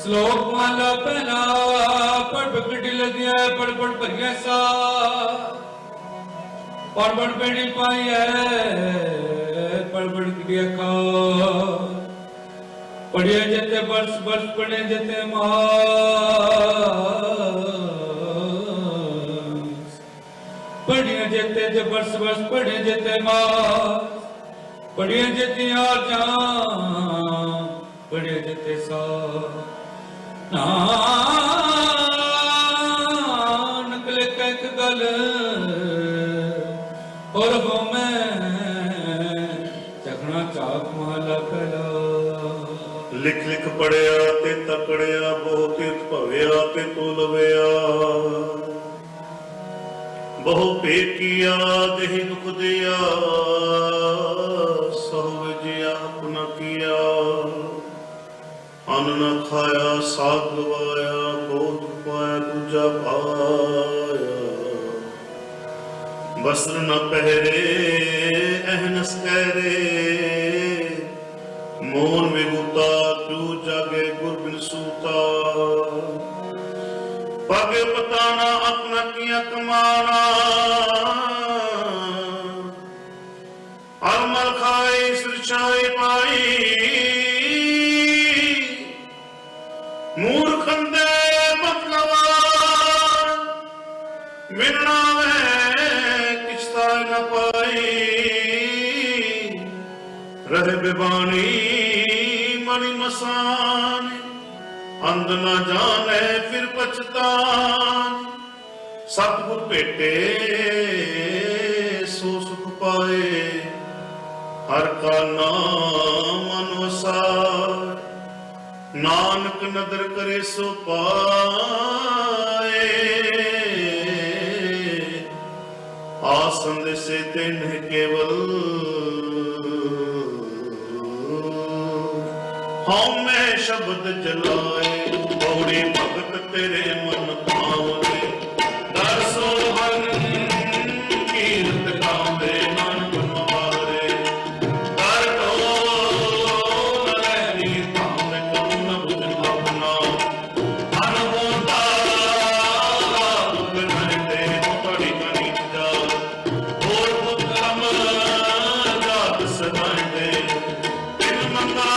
Speaker 1: ਸ਼ਲੋਕ ਮਹਲਾ ਪਹਿਲਾ। ਪੜ ਬਕੜੀ ਲਗਿਆ ਪੜ ਪੜ ਭਰੀਆ ਸਾ, ਪੜ ਪੜ ਬੇੜੀ ਪਾਈ ਹੈ ਪੜ ਪੜ ਕਿਰਿਆ ਖਾ। ਪੜਿਆ ਜਤੇ ਬਰਸ ਬਰਸ ਪੜੇ ਜਤੇ ਮਾਸ, ਪੜਿਆ ਜਤੇ ਤੇ ਬਰਸ ਬਰਸ ਪੜੇ ਜਤੇ ਮਾਸ। ਪੜਿਆ ਜਤੇ ਆ ਜਾਂ ਪੜਿਆ ਜਤੇ ਸਾ। ਨਾਨਕ ਲਿਖੈ ਇੱਕ ਗੱਲ ਔਰ ਹੋਮੈ ਚਖਣਾ ਚਾਕ ਮਹਲਾ ਪਹਿਲਾ।
Speaker 3: ਲਿਖ ਲਿਖ ਪੜਿਆ ਤੇ ਤਕੜਿਆ, ਬਹੁ ਤੀਰਥ ਭਵਿਆ ਤੇ ਤੂੰ ਲਵਿਆ। ਬਹੁ ਪੇਕੀਆ ਦੇਹ ਦੁਖ ਦਿਆ, ਸਹੁ ਵਿਜਿਆ ਆਪਣਾ ਕੀਆ। ਅੰਨ ਨ ਖਾਇਆ ਸਾਧ ਲਵਾਇਆ, ਬਹੁਤ ਪਾਇਆ ਦੂਜਾ ਪਾਇਆ। ਬਸਰ ਨ ਪਹਿਰੇ ਅਹਨਸ ਕਹਿਰੇ, ਮੋਨ ਵਿਭੂਤਾ ਤੂ ਜਾਗੇ ਗੁਰ ਬਿਨ ਸੂਤਾ। ਪਗ ਪਤਾਨਾ ਆਪਣਾ ਕੀਆ ਕਮਾਨਾ, ਅਲਮਲ ਖਾਈ ਸਿਰਛਾਈ ਪਾਈ। ਮੂਰਖੰ ਦੇ ਮਤਲਵਾ ਮਿਲਣਾ ਵੇ ਕਿਛ ਤਾਇ ਨ ਪਾਈ। ਰਹਿ ਬਿਬਾਣੀ ਮਣੀ ਮਸਾਨ, ਅੰਧ ਨ ਜਾਣੇ ਫਿਰ ਪਛਤਾਨ। ਸਤਿਗੁਰ ਭੇਟੇ ਸੋ ਸੁਖ ਪਾਏ, ਹਰ ਕਾ ਨਾਮ ਮਨ ਵਸਾਰ। ਨਾਨਕ ਨਦਰ ਕਰੇ ਸੋ ਪਾਏ, ਆਸਨ ਦੇ ਸੇ ਤੇ ਨਹਿ ਕੇਵਲ। ਹਉਮੈ ਸ਼ਬਦ ਜਲਾਏ, ਪੌੜੀ ਭਗਤ ਤੇਰੇ ਮਨ ਭਾਵਦੇ। ਦਰ ਸੋਹਣ ਕੀਰਤ ਗਾਵੇ ਨਾਨਕ ਮਾਰੇ। ਦਰ ਢੋਲ ਰਹਿਣੀ ਭਾਵੇਂ ਕਰੁਣ ਬੁਝ ਆਪਣਾ। ਅਨਹੋਤਾ ਦੁਖ ਨਹਿ ਪੜੀ ਕਣੀ ਜਾ। ਹੋਰ ਪੁੱਤਰਮ ਜਾਤ ਸਦਾਇ, ਤਿਨ ਮੰਗਾ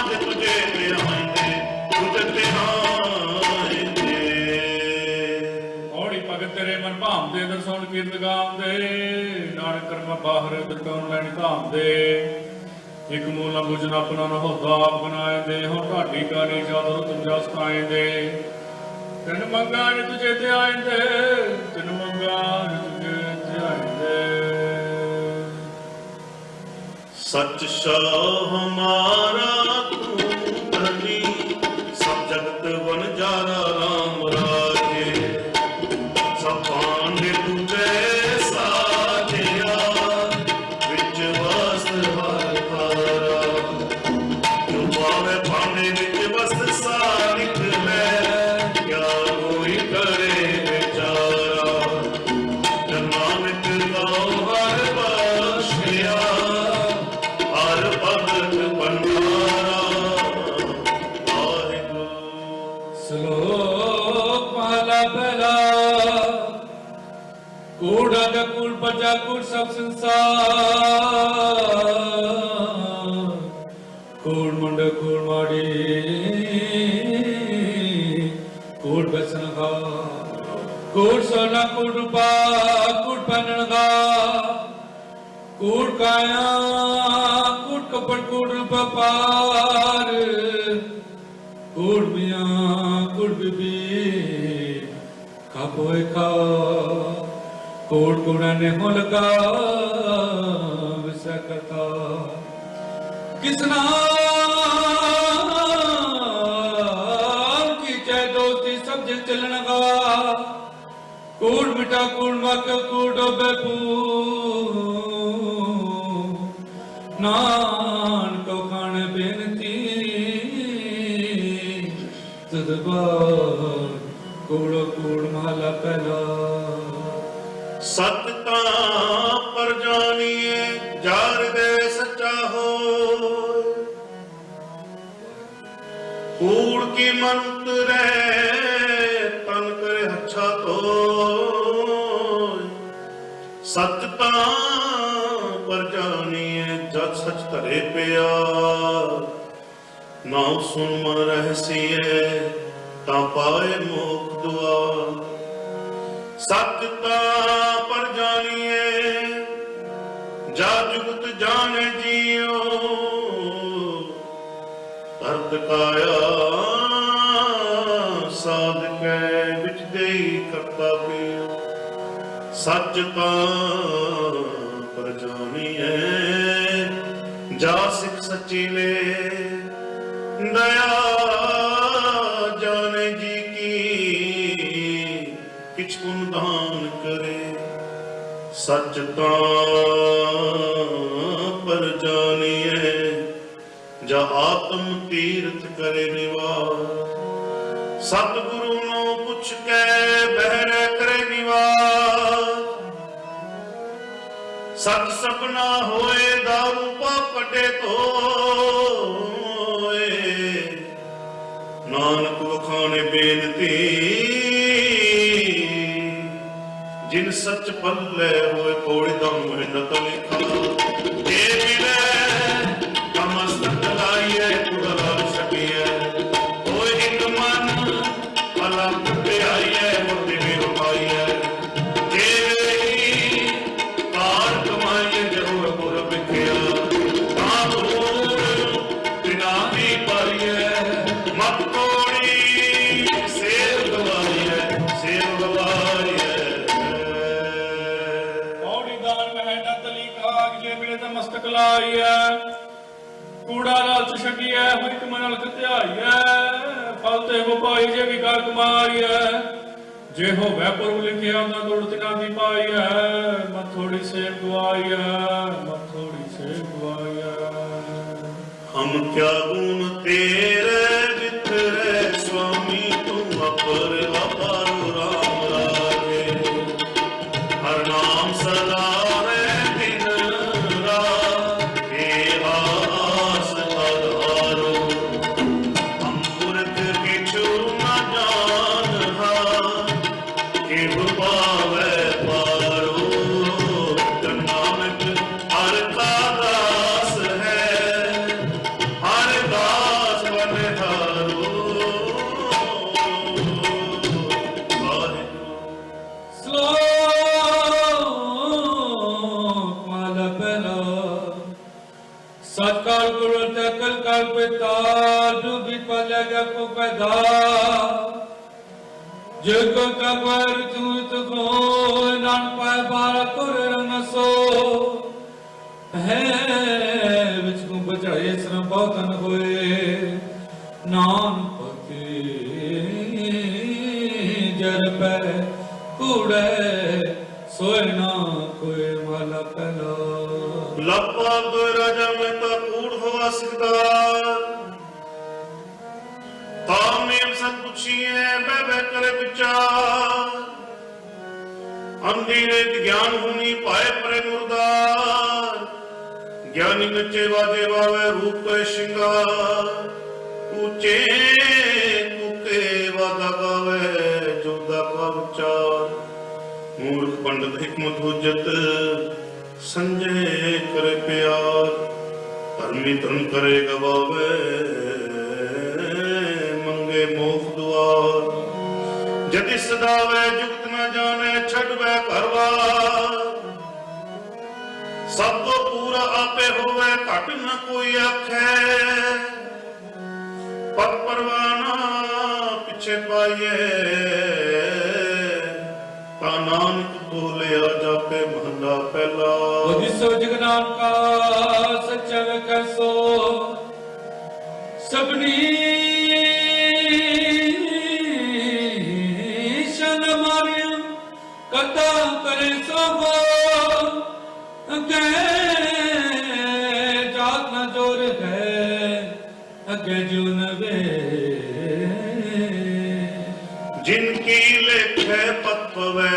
Speaker 3: ਜੇ ਤੁਝੇ ਤੇ ਆਇਂਦੇ, ਤੁਝ ਤੇ ਆਇਂਦੇ।
Speaker 2: ਔੜੀ ਭਗਤ ਤੇਰੇ ਮਨ ਭਾਉਂਦੇ, ਦਰਸ਼ਨ ਕੀਰਤ ਗਾਉਂਦੇ। ਨਾਨਕ ਕਰਮ ਬਾਹਰ ਬਿਟੋਂ ਲੈਣ ਧਾਮਦੇ। ਇਕ ਮੂਲਾ ਬੁਝਨ ਆਪਣਾ ਨ ਹੋਦਾ ਆਪ ਬਣਾਏ ਦੇ। ਹੁਣ ਢਾਡੀ ਕਾਰੀ ਚਾਦਰ ਤੁੰਜਾ ਸਤਾਏ ਦੇ। ਤਿਨ ਮੰਗਾ ਜੇ ਤੁਝੇ ਤੇ ਆਇਂਦੇ, ਤਿਨ ਮੰਗਾ ਜੇ ਤੁਝੇ ਤੇ ਆਇਂਦੇ।
Speaker 3: ਸਚ ਸ਼ਾਹ ਹਮਾਰਾ ਤੂੰ ਧਨੀ, ਸਭ ਜਗਤ ਵਨਜਾਰਾ ਰਾਮ ਰਾਜੇ। ਸਭ ਭਾਂਡੇ ਤੁਝੇ ਸਾਜਿਆ, ਵਿੱਚ ਵਸਤ ਹਰ ਤਾਰਾ। ਜੋ ਪਾਵੇ ਭਾਂਡੇ ਵਿੱਚ ਵਸਤ ਸਾ ਨਿਕਲੈ, ਕਿਆ ਕੋਈ ਕਰੇ ਵਿਚਾਰਾ। ਨਾਨਕ ਕਉ ਹਰ ਬਖਸ਼ਿਆ, ਹਰ ਭਗਤ ਭੰਡਾਰ।
Speaker 1: लागा कूड़ बजा कूड़ सब संसार कूड़ मुंड कूड़ माड़ी कूड़ बसन गा कूड़ सोना कूड़ रूपा कूड़ पहनन गा कूड़ काया कूड़ कपड़ कूड़ रूपा पार कूड़ मियाँ कूड़ बीबी कापोए का कूड़ कूड़ा ने हो लगा विषय करता किसना की जय दोस्ती सब जग चलन गा कूड़ मिटा कूड़ मक कूड़ डोबे नान को खाने बेनती तुदबार कूड़ो कूड़ माला पहला
Speaker 3: सत पर जानिए जार दे सच्चा हो कूड़ की मंत रहे तन करे अच्छा तो सत्ता पर जानिए जग सच धरे पिया नाम सुन मन रहसिए ता पाए मोख दुआ सत्ता पर जानिए जा जुगत जाने जियो धरत काया साध के बिच देई करता पियो सच्चता पर जानिए जा सिख सच्ची ले दया जाने जी की किछ पुन दान करे सच्चता पर जानिए जा आत्म तीर्थ करे निवास सतगुरु नो पुछ के बहरे करे निवास सत सपना होए दारू पापटे तो नानक वखाने बेनती जिन सच पल्ले होए कोड़ी दम न लिखा जे मिले कमस्तक लाइए कुड़लाल सकिए होए एक मन अला पुटे आइए मुर्दी भी रुपाइए जे कार कमाइए जरूर पुर बिखिया ताबूर बिना भी पाइए मत कोड़ी सेव गवाइए मस्तक लाइए कूड़ा लालच छकिए हिक मनल कत्याइए फलते हो पाई जे विकार कमाइए जे हो वैपुर लिखिया ना दौड़ तिना भी पाइए मत थोड़ी से गवाइए मत थोड़ी से गवाइए हम क्या गुण तेरे बिखरे स्वामी तुम अपर अपार राम राजे हर नाम सदा
Speaker 1: सत्काल गुरु तकल काल पिता डूबी पलगा को पैदा जो कबर तू को नान पाए बार कर रंग सो है विच को बजाए श्रम बहुतन होए नान पति जर पे कूड़े सोए ना कोई माला पहला
Speaker 3: लपा राजा में तो कूड़ हुआ सिकदार तामें सब पूछिए बह करे विचार अंधेरे ज्ञान हुनी पाए परे मुर्दार ज्ञानी नचे वादे वावे रूप के श्रृंगार ऊंचे कूके वादा गावे जोदा का विचार मूर्ख बन पंडित हिकमत हुज्जत संजय करे प्यार धर्मी धर्म करे गवावे मंगे मोख दुआर जदि सदावे जुगत न जाने छड़वे घरवार सब को पूरा आपे होवे घट न कोई आखे पग परवाना पिछे पाइए ता नानक बोलिया जापे महला पहला
Speaker 1: जिसो जगनान का सच्चा वे कैसो सबनी शन मारिया कथा करे सो अगे जात न जोर है अगे जून वे
Speaker 3: जिनकी लेखे पत्वे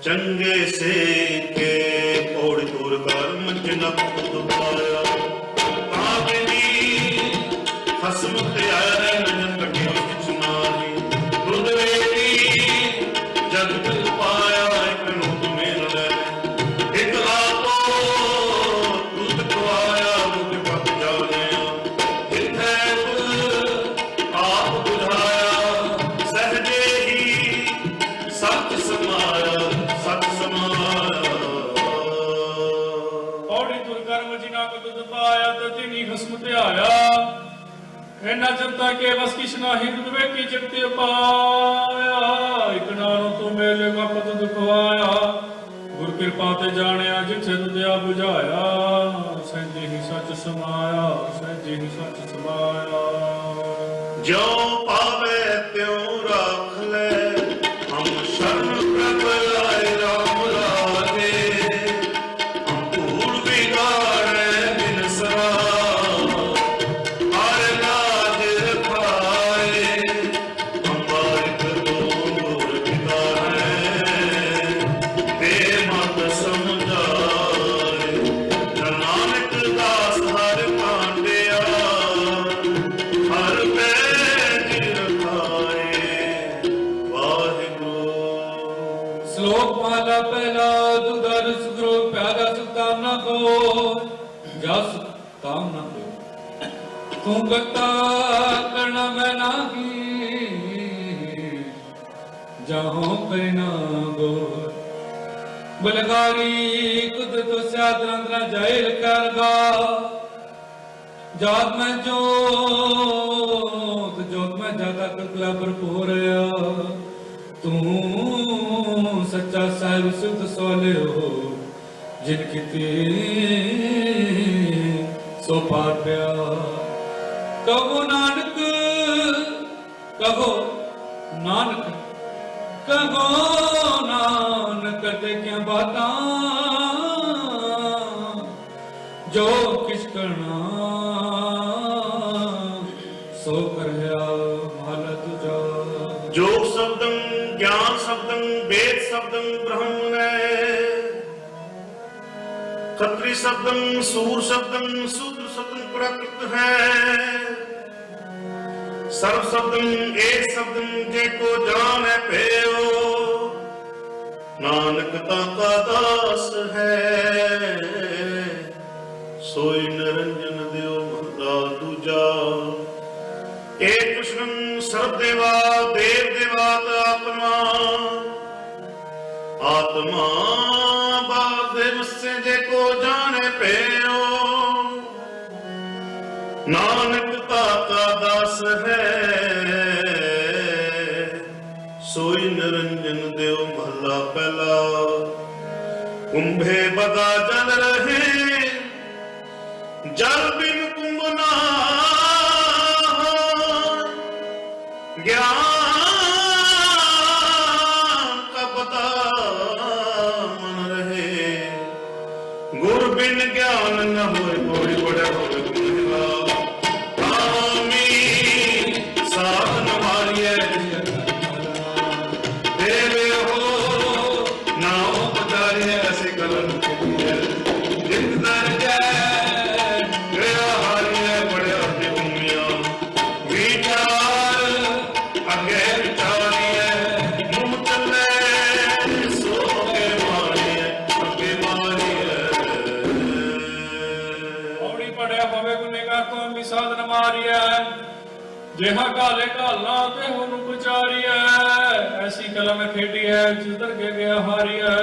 Speaker 3: चंगे से के ओड़ दूर कर मंजनक दुबारा काबिनी हसमत यारे नजन कटियो किचनारी रुदवेदी जग पाया एक नूत मेल ले एक आपो रुद को आया रुद पत जाने इथे आप बुझाया सहजे ही सच समाया सच समाया
Speaker 2: ਔੜੀ ਤੁਰ ਕਰਮ ਜਿਨਾ ਕੋ ਤੁਧ ਪਾਇਆ ਤੇ ਤਿਨੀ ਖਸਮ ਧਿਆਇਆ ਇਹਨਾਂ ਜਨਤਾ ਕੇ ਵਸ ਕਿਛ ਨਾਹੀ ਤੁਧ ਵੇਖੀ ਜਗਤੇ ਪਾਇਆ ਇਕ ਨਾਲੋਂ ਤੂੰ ਮੇਲੇ ਵਕਤ ਦੁਖਵਾਇਆ ਗੁਰ ਕਿਰਪਾ ਤੇ ਜਾਣਿਆ ਜਿਥੇ ਤੁਧਿਆ 부ਝਾਇਆ ਸਹਿਜੇ ਹੀ ਸੱਚ ਸਮਾਇਆ ਸਹਿਜੇ ਹੀ ਸੱਚ ਸਮਾਇਆ
Speaker 3: जो पावे त्यों राख ले हम शरण प्रभ लाए राम लागे हम धूड़ बिगाड़े बिन सरा हर लाज रखाए हम बारिक दूर बिगाड़े दे मत समझाए नानक दास हर कांडिया हर
Speaker 1: श्लोक माला पहला दुधर सुग्रो प्यारा सुकामना को जस कामना को तू गता करना मैं नागी जहाँ करना गो बलगारी कुद तो स्याद्रंद्रा जाहिर करगा जात में जोत में जाता कतला भरपूर तू सच्चा साहिब सुध सोले हो जिनकी सो पार प्या कहो नानक कहो नानक कहो नानक ते क्या बाता जो किश करना सो कर माला तुझा
Speaker 3: जोग शब्दं ज्ञान शब्दं वेद शब्दं ब्रह्म ने खत्री शब्दं सूर शब्दं शूद्र शब्दं प्राकृत है सर्व शब्दं एक शब्दं जेको जाने पेओ नानक ताका दास है सोई निरंजन देव भला दूजा एक कृष्ण सर्वदेवा देव देवात आत्मा आत्मा बादेव से जेको जाने पेओ नानक ताका दास है सोई निरंजन देव भला पहला कुंभे बदा जल रहे जल बिन कुंभ ना ज्ञान का पता मन रहे गुर बिन ज्ञान न होए कोई बड़ा होए गुणगा आमी साधन मारिए देवे हो नाव पधारिए ऐसे कलन के जिंदर जय गया हारिए बड़े अपने भूमिया विचार अगे विचारिए मुमत
Speaker 2: गुने का कौमी साधन मारिया जेहा काले काला ते होनु पुचारी है ऐसी कलम खेडी है जिधर के गया हारी है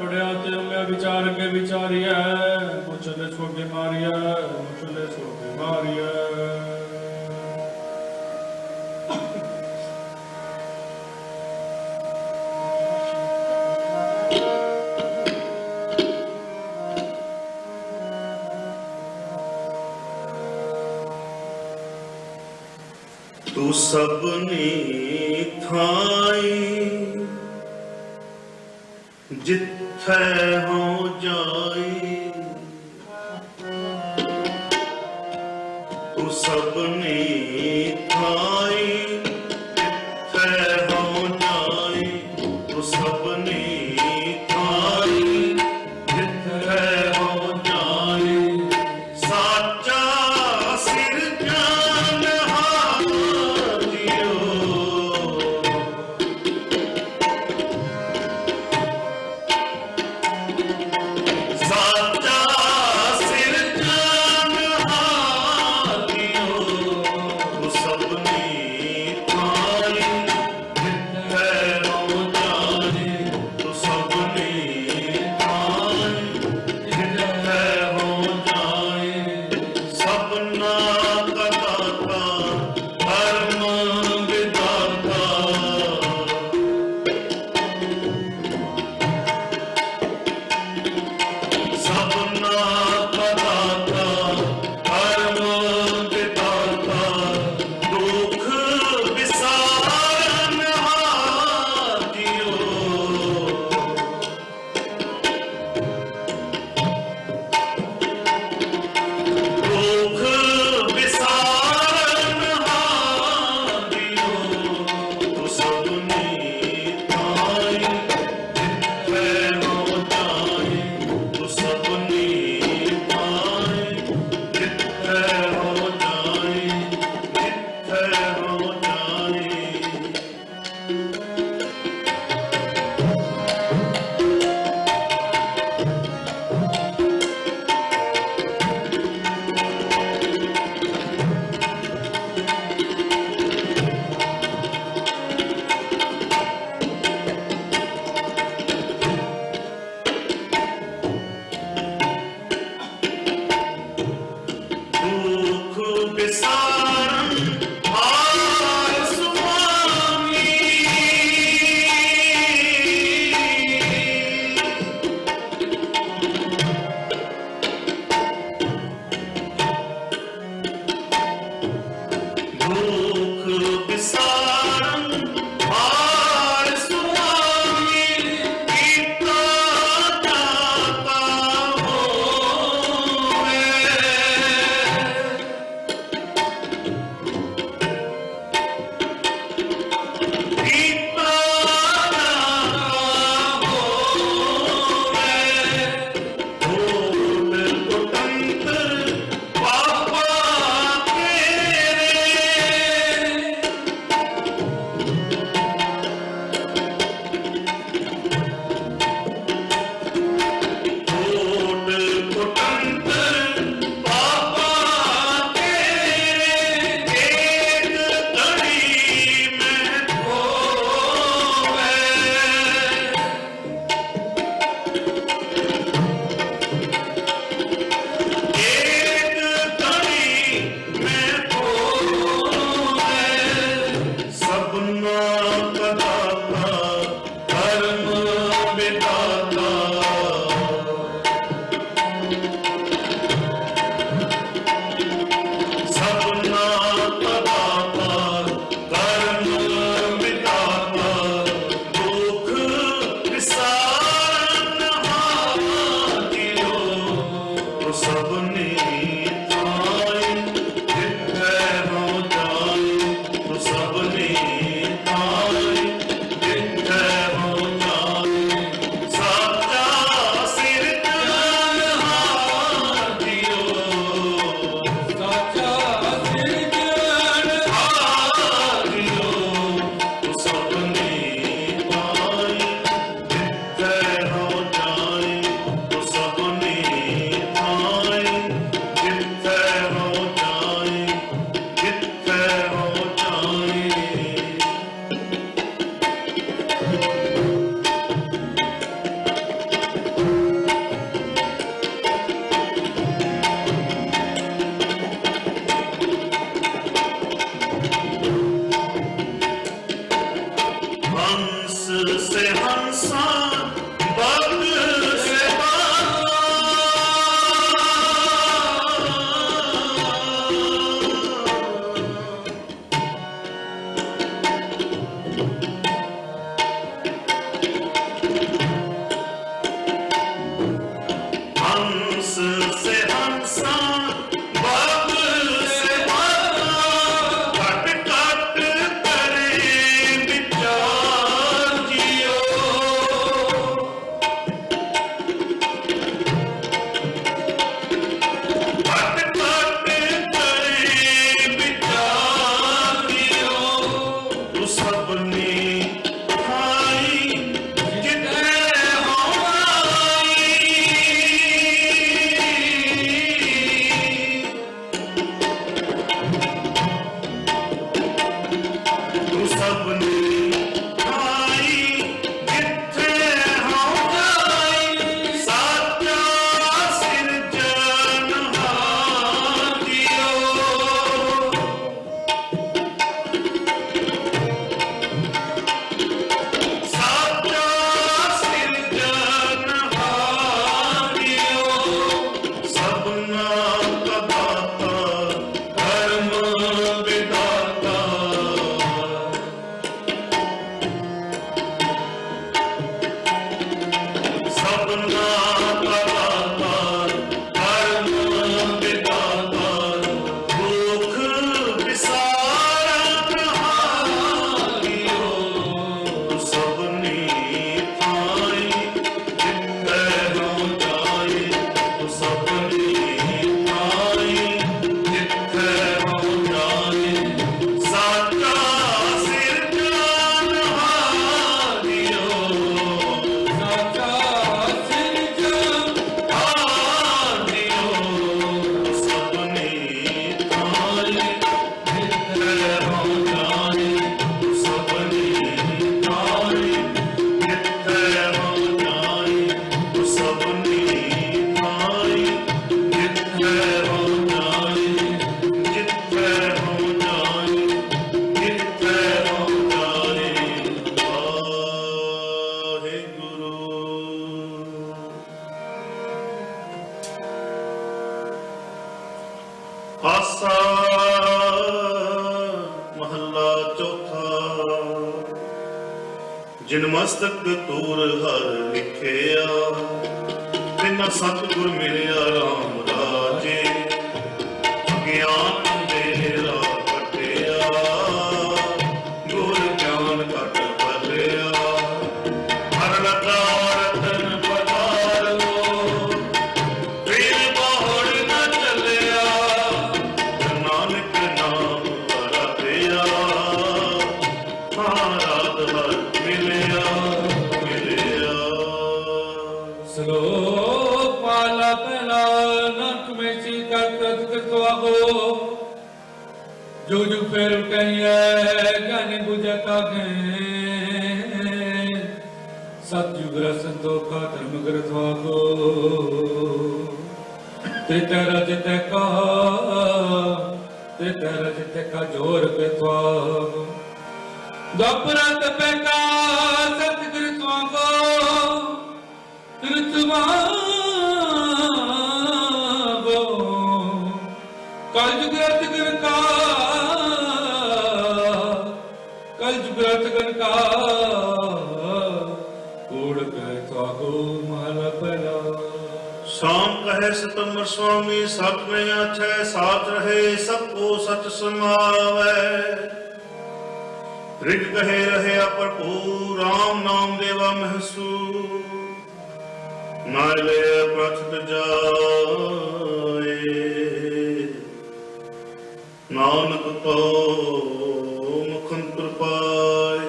Speaker 2: पढ़िया ते मैं विचार के विचारी है मुचले छोके मारिया मुचले छोके मारिया
Speaker 3: तू सबनी थाई जिथे हो जाई तू सबनी थाई जिथे हो जाई तू सबनी थाई जिथे हो जाई साचा सिर ਆਸਾ ਮਹੱਲਾ ਚੌਥਾ। ਜਿਨ ਮਸਤਕ ਤੂਰ ਹਰ ਲਿਖਿਆ, ਤਿਨ ਸਤਿਗੁਰ ਮਿਲਿਆ ਰਾਮ ਰਾਜੇ। ਗਿਆਨ ਅੰਧੇਰਾ ਕੱਟਿਆ, ਗੁਰ ਗਿਆਨ ਘਟ ਭਲਿਆ। ਹਰ ਲਗਾ ਰਤਨ ਪਤਾਰੋ, ਫਿਰ ਬਾਹਰ ਨ ਚੱਲਿਆ। ਨਾਨਕ ਨਾਮ ਵਰਤਿਆ, ਰਾਤ ਹਰ ਮਿਲਿਆ ਮਿਲਿਆ।
Speaker 1: ਸ਼ਲੋਕ ਮਹਲਾ ਪਹਿਲਾ। ਨਾਨਕ ਮੈਂ ਸੀ ਕਰਤ ਕਰਤਵਾਗੋ, ਜੋ ਜੋ ਫੇਰ ਕਹੀਏ ਗਾਨੇ ਬੁਝਾ ਕਾਗੇ। ਸਤਿਯੁਗ ਰਸੰਤੋਖਾ ਧਰਮ ਗ੍ਰਥਵਾਗੋ, ਤੇਰਾ ਜਿਤੈ ਕਾ ਜੋਰ ਕਥਵਾਗੋ। ਦਪਰਾ ਤਪੈਕਾ ਸਤਿਗੁਰ ਤਵਾਗੋ, ਤਿਰਤਵਾਗੋ। ਕਲਯੁਗ ਰਤ ਗਨ ਕਾ, ਕਲਯੁਗ ਰਤ ਗਨ ਕਾ। ਕੂੜ ਕਹਿ ਤਵਾਗੋ ਮਹਲਾ ਪਹਿਲਾ।
Speaker 3: शाम कहे सितंबर स्वामी, सत में अच्छे साथ रहे, सबको सच समावे। ऋग कहे रहे अप्रभु, राम नाम देवा महसू। नाले प्रथत जाए, नानक को मुखंतर पाए।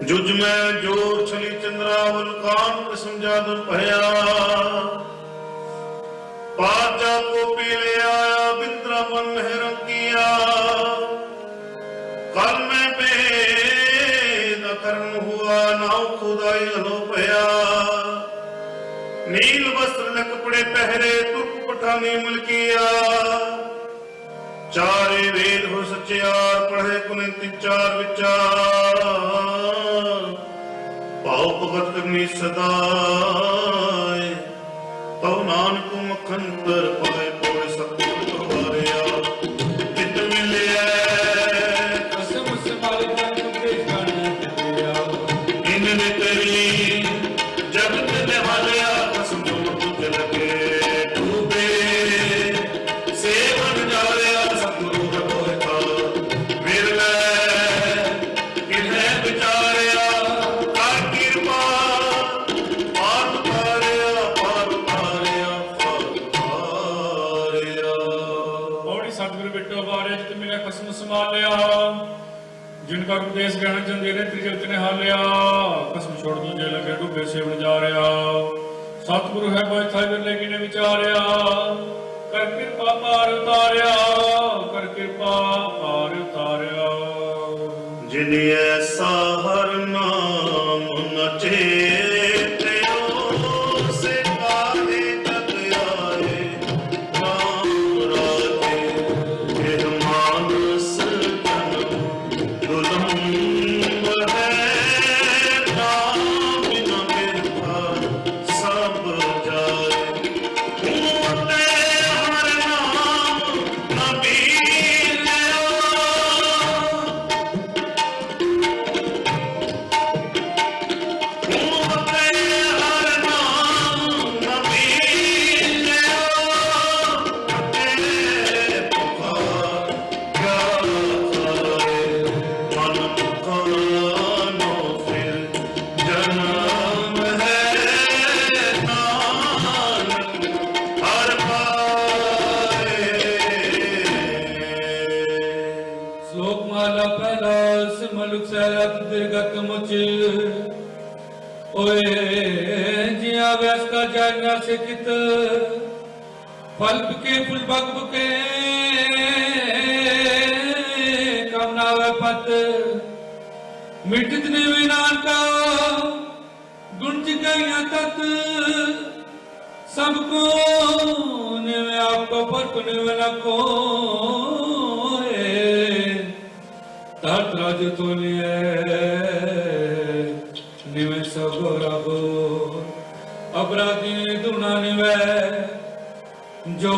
Speaker 3: जुज में जोर छली चंद्रावल, कान कृष्ण जादव भया। पाचा को पी ले आया, विद्रावन मेहर किया। कल में भेद कर्म हुआ, नाव खुदाई हलो भया। नील वस्त्र न कपड़े पहरे, तुर्क पठानी मिल किया। चारे वेद हो सचियार, पढ़े कुनित चार विचार। भाव भगत करनी सदाए, तौ नानक मखंतर पवे पोड़ सतगुर द्वारिया। चित मिलिया
Speaker 1: कसम से मालिक उपदेश करने दिया।
Speaker 3: इनने तेरी जगत निहालिया, कसम तुझ लगे डूबे। सेवन जालिया सतगुरु रखोए था, विरले किन्हें विचारिया। कर कृपा पार उतारिया, पार उतारिया, पार उतारिया।
Speaker 2: पौड़ी सतगुरु बिट्टो बारे जित मिले खसम संभालिया। जिनका उपदेश ग्रहण जंजीरे त्रिजगत ने हालिया। कसम छोड़ दूजे लगे डूबे सेवन जा रहा। सतगुरु है कोई था बिरले किने विचारिया। कर कृपा पार उतारिया, कर कृपा पार उतारिया।
Speaker 3: जिन ऐसा हर नाम न चेत्यो, से काहे जग आए राम राजे। फिर मानस जन दुलंब है, नाम बिना बिरथा सब जाए। होते हर नाम न बीलिया,
Speaker 1: ਸ਼ਲੋਕ ਮਹਲਾ ਪਹਿਲਾ। ਸਿਮਲੁਕ ਸਹਿਤ ਦਿਰਗਤ ਮੁਚ, ਓਏ ਜਿਆ ਵਿਆਸ ਕਾ ਜਾਨਾ ਸਿਕਿਤ। फल के फुल बग बुके, कामना व पत। मिटत ने विनान का गुण चिकैया तत। सबको ने आपको पर कुने न को। तहत राज तो निवे सगो रगो। अपराधी दुना निवे जो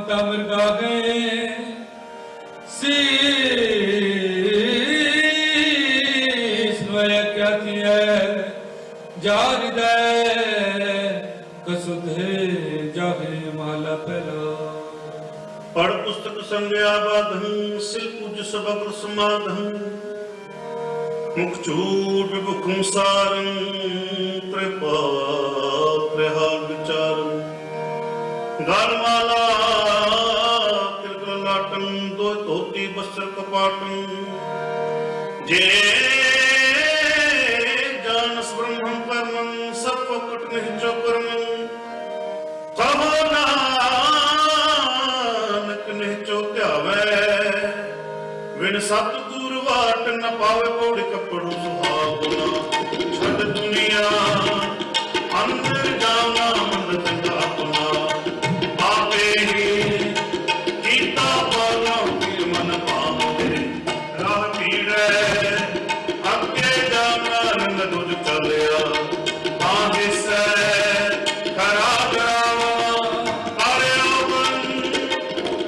Speaker 1: ममता मृगा गए शीस नया क्या थी है जा हृदय कसुधे जागे माला पहला
Speaker 3: पढ़ पुस्तक संज्ञा बाधं सिल पूज सबक समाधं मुख चूट मुखम सारं कृपा प्रहार विचारं गालमाला तिलकलाटं दो धोती वस्त्र कपाटं जे जानस ब्रह्मं परमं सब कट निहिचो परमं कहो नानक निहिचो ध्यावै विन सतगुर वाट न पावे पौड़ी कपड़ू सुहावना छड़ दुनिया अंदर जाना मन चंगा अपना आपे ही कीता पाला फिर मन पावे राह पीड़े अगे जाना रंग दुज चलिया आगे से करा गरावा अरे आवन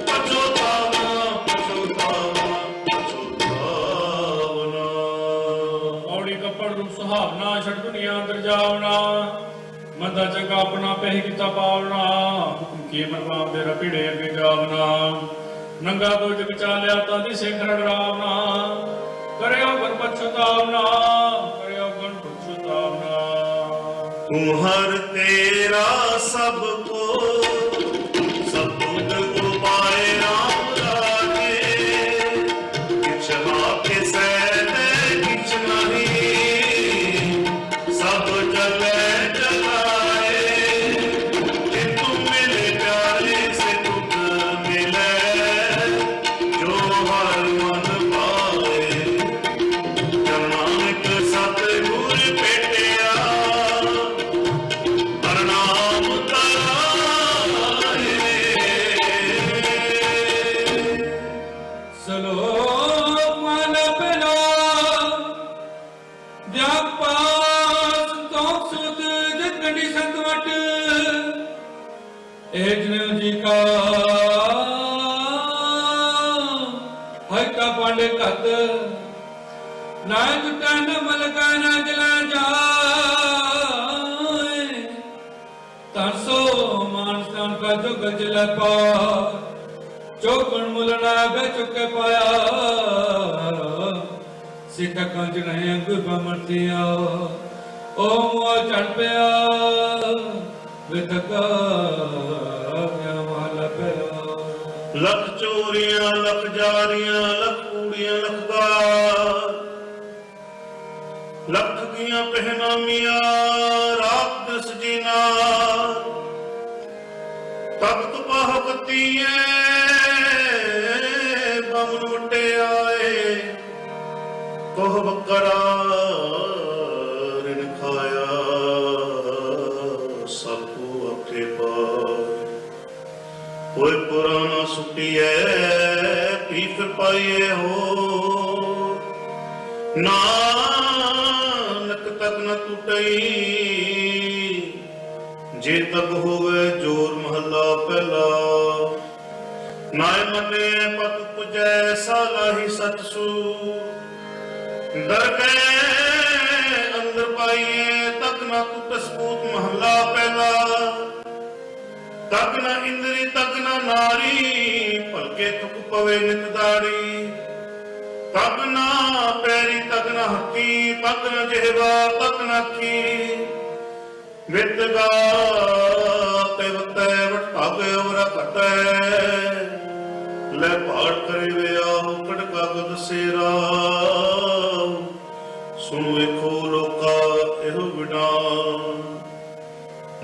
Speaker 3: पछोतावा पछोतावा पछोतावना
Speaker 2: पौड़ी कपड़ रूप सुहावना छड़ दुनिया अंदर जावना मंदा चंगा अपना पही किता पावना हुक्म किए मरवा मेरा पीड़े अगे जावना नंगा दो जग चालिया तादी से खरड़ावना करे गण पछतावना करे गण पछतावना
Speaker 3: तुम्हार तेरा सबको सतुद उपाय राम राजे किछ हाथे सहने किछ नहीं सब जले जलाए कि तुम मिले प्यारे से तुम मिले जो हर मन पाए नानक सतगुर भेटिया प्रणाम कराए
Speaker 1: सलोक मन पहला व्यापार संतोष सुध जगनी संतवट एकने जी का है का पांडे कत ना जुटा न मलका न जला जाए तरसो मानसान का जो गजला पा चौकण मुलना गे चुके पाया सिक्का कंज नहीं अंग बमरतिया ओ मुआ चढ़ पिया वितका क्या माला पेला
Speaker 3: लख चोरियां लख जारियां लख कूड़ियां लख गार लख ठगियां पहनामियां रात दस जीना तख्त पाह कतीए बमन वटे आए कोह बकरा रिन खाया सबको अखे पाए कोई पुराना सुटिए पी फिर पाइए हो नानक तक न टूटई जे तक होवे जोर महला पहला नाय मने पत पुजै साला ही सच सू डर गए अंदर पाइए तक न टूट सपूत महला पहला तक न इंद्री तक न नारी पलके थुक पवे नित दाड़ी तक न पैरी तक न हथी तक न जेहवा तक न अखी वित गाते वते वटागे और कटे ले पाठ करे वे आओ कड़का गद सेरा सुन वेखो लोका एहो विडान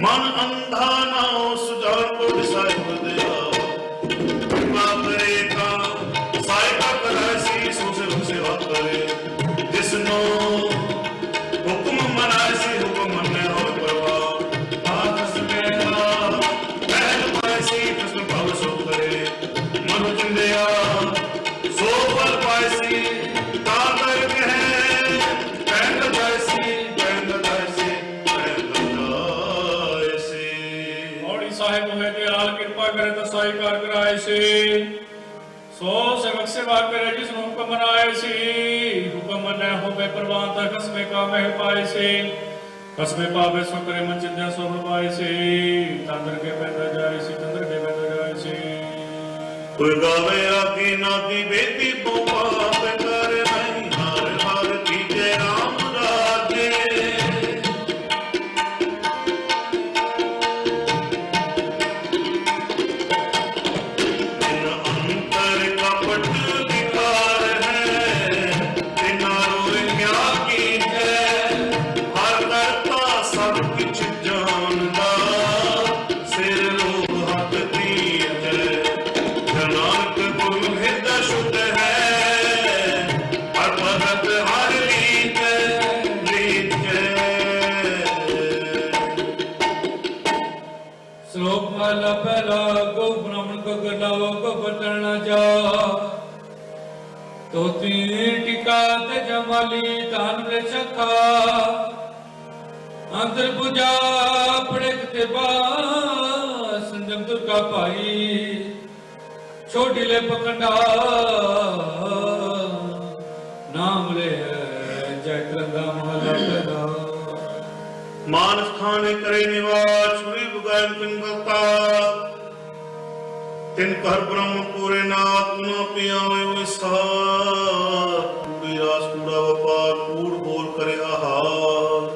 Speaker 3: मन अंधा ना सुजान को दिसाई बदया करे का साई का करासी सोसे से बात करे जिसनो हुक्म मनासी हुक्म मन्ने हो परवा आस मेरा पहल पासी कृष्ण भाव सो करे मन चिंदिया सो फल पासी ताकर कहे पैंद पासी
Speaker 2: साहेब है दयाल कृपा ਜਾਏ ਸੀ। ਸੋ ਸੇਵਕ ਸੇਵਾ ਕਰੇ ਜਿਸ ਨੂੰ ਹੁਕਮ ਮਨਾਏ ਸੀ। ਹੁਕਮ ਮੰਨੈ ਹੋਵੇ ਪ੍ਰਵਾਨ ਤਾਂ ਕਸਮੇ ਕਾ ਮਹਿ ਪਾਏ ਸੀ। ਕਸਮੇ ਪਾਵੇ ਸੋ ਕਰੇ ਮਨ ਚਿੰਦਿਆ ਸੋ ਪਾਏ ਸੀ। ਤੰਦਰ ਕੇ ਪੈਦਾ ਜਾਏ ਸੀ, ਤੰਦਰ ਕੇ ਪੈਦਾ ਜਾਏ ਸੀ।
Speaker 3: ਕੋਈ ਗਾਵੇ ਆਗੀ ਨਾਗੀ ਬੇਤੀ ਤੂੰ ਪਾਪ ਕਰ ਨਹੀਂ। ਹਰ ਹਰ ਕੀਜੇ ਰਾਮ ਰਾਜੇ।
Speaker 1: श्लोक माला पहला गौ ब्राह्मण को गलावो को बतरना जा। तो तीन टिका ते जमाली तान रे सखा। अंतर बुझा पड़े ते बा संजम दुर्गा पाई। छोटी ले पकड़ा नाम ले जय तिरंगा महला पहला।
Speaker 3: मानस खाने करे निवास छुरी बुगायन किन बता। तिन कर ब्रह्म पूरे नाथ न पियावे विसार। कूड़ी रास कूड़ा व्यापार कूड़ बोल करे आहार।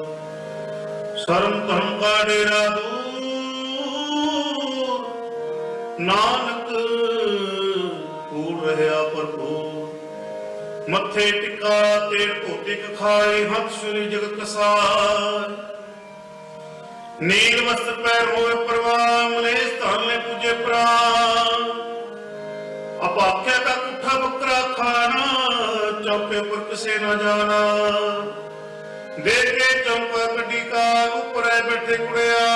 Speaker 3: शर्म धर्म का डेरा दूर। नानक कूड़ रहया भरपूर। मथे टिका तेर धोती खाए हथ श्री जगत कसार। नील वस्त्र पैर होए परवान मलेश स्थान में पूजे प्राण। अपाख्या का कुठा बकरा खाना चौके पर किसे न जाना। देखे चौका कटी का ऊपर बैठे कुड़िया।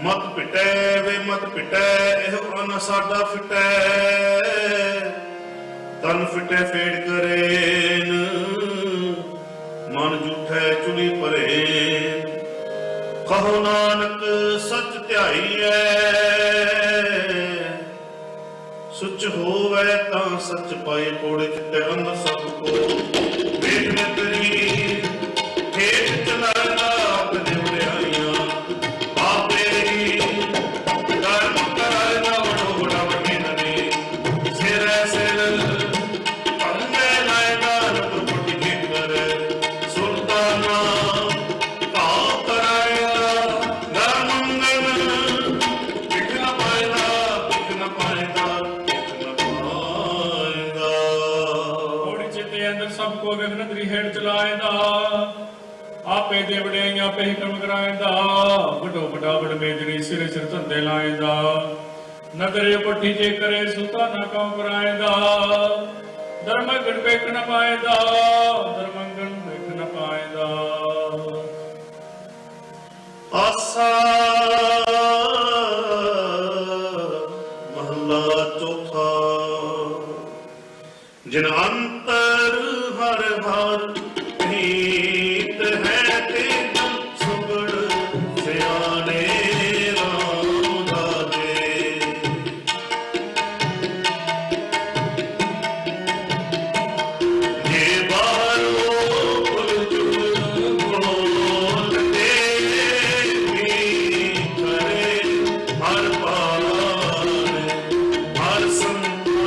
Speaker 3: मत पिटे वे मत पिटे एह अन साडा फिटे। तन फिटे फेड़ करेन मन जूठे चुली परेन। कहो नानक सच ध्याईऐ। सुच होवे तां सच पाए कोड़े चिट्टे अंध सब को। वेखने तरी खेत चलाना अपने उड़ाइया। आपे ही कर्म कराना वडो वडा वडे नने। सिर सिर पंगे लाएगा नपुटी के कर। सुल्ताना
Speaker 2: सबको विघ्न त्रिहेड़ चलाएंदा। आपे देवड़े आपे ही कर्म कराएंदा। वडो वडा वड मेजरी सिर सिर धंधे लाएंदा। नदरे पट्टी जे करे सुल्ताना काम कराएंदा। धर्मगण वेख न पाएंदा। धर्मगण वेख न पाएंदा।
Speaker 3: आसा महला चौथा। जिन अंतर हर हर नीत है ते सुगड़ सियाने राम दादे। ये बाहरो बोलते भी करे हर पार हर संता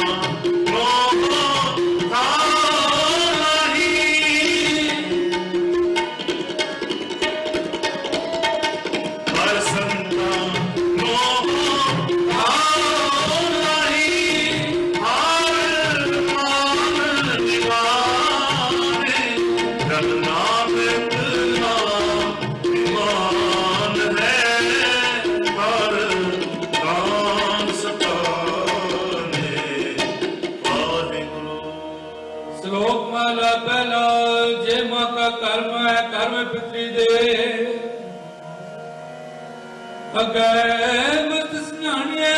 Speaker 1: मत सियाणिए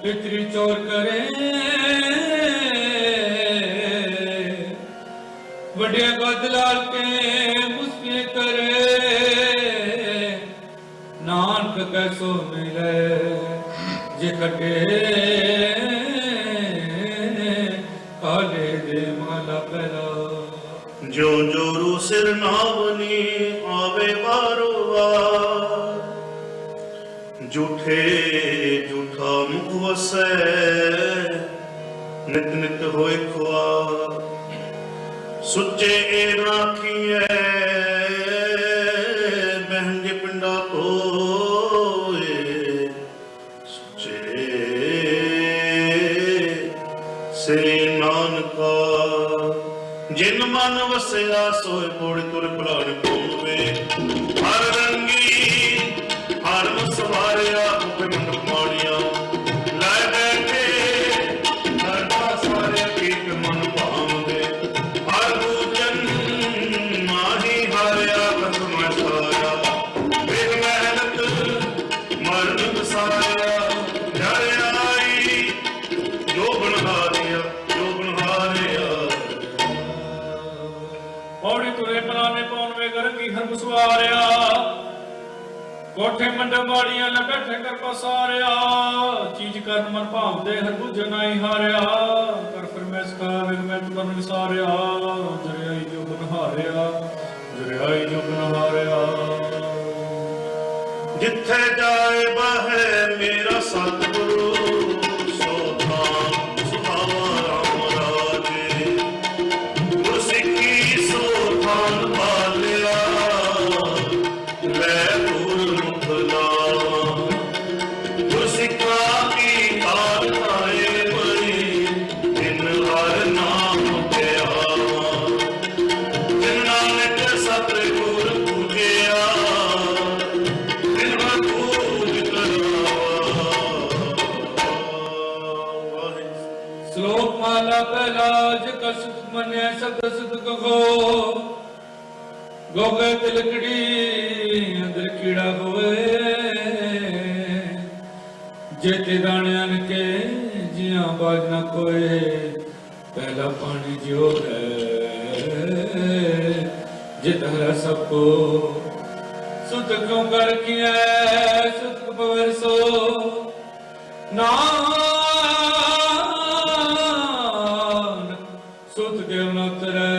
Speaker 1: पितरी चोर करे वड्डे बदलाल के मुस्फी करे नानक कैसो मिले जे कटे काले दे माला पहला
Speaker 3: जो जोरू सिर नावनी आवे बारो बार झूठे झूठा मुख वसै नित नित होए खुआ सुच्चे ए राखिए बहन जे पिंडा तोए सुच्चे श्री नानका जिन मन वसया सोए पोड़ तुर भलान पोवे हर रंगी हर सवारिया उप मंडप माड़िया लाए बैठे हर सारे एक मन भावदे हर पूजन माही हारिया कसम सारा वेग मेहनत मरण बसाया जड़ आई जो बनहारिया
Speaker 2: पौड़ी तुरे बनाने पौन वे गरंगी हर मुसवारिया कोठे मंडप वाड़ियां ल बैठे कर पसारिया चीज कर मन भाव दे हर बुझ नाई हारिया कर फिर मैं इसका विग मैं तुमन विसारिया जरियाई जो बनहारिया जरियाई जो बनहारिया
Speaker 3: जिथे जाए बहे मेरा सतगुरु सो धाम सुहावा राम राजे गुरसिੱਖੀ सो धाम पालिया ले भूल मुख लावा गुरसिੱਖਾ की तार खाए पई दिन हर नाम ते आवा जिन नानक सतगुर पूजिया
Speaker 1: श्लोक माला पहला जग सुख मने सत सुख कहो गोगे तिलकड़ी अंदर कीड़ा होए जेते दाणियां के जिया बाज न कोए पहला पानी जो है जितहरा सबको सुत क्यों कर किया सुत पवर सो नानक सुत देव न उतरे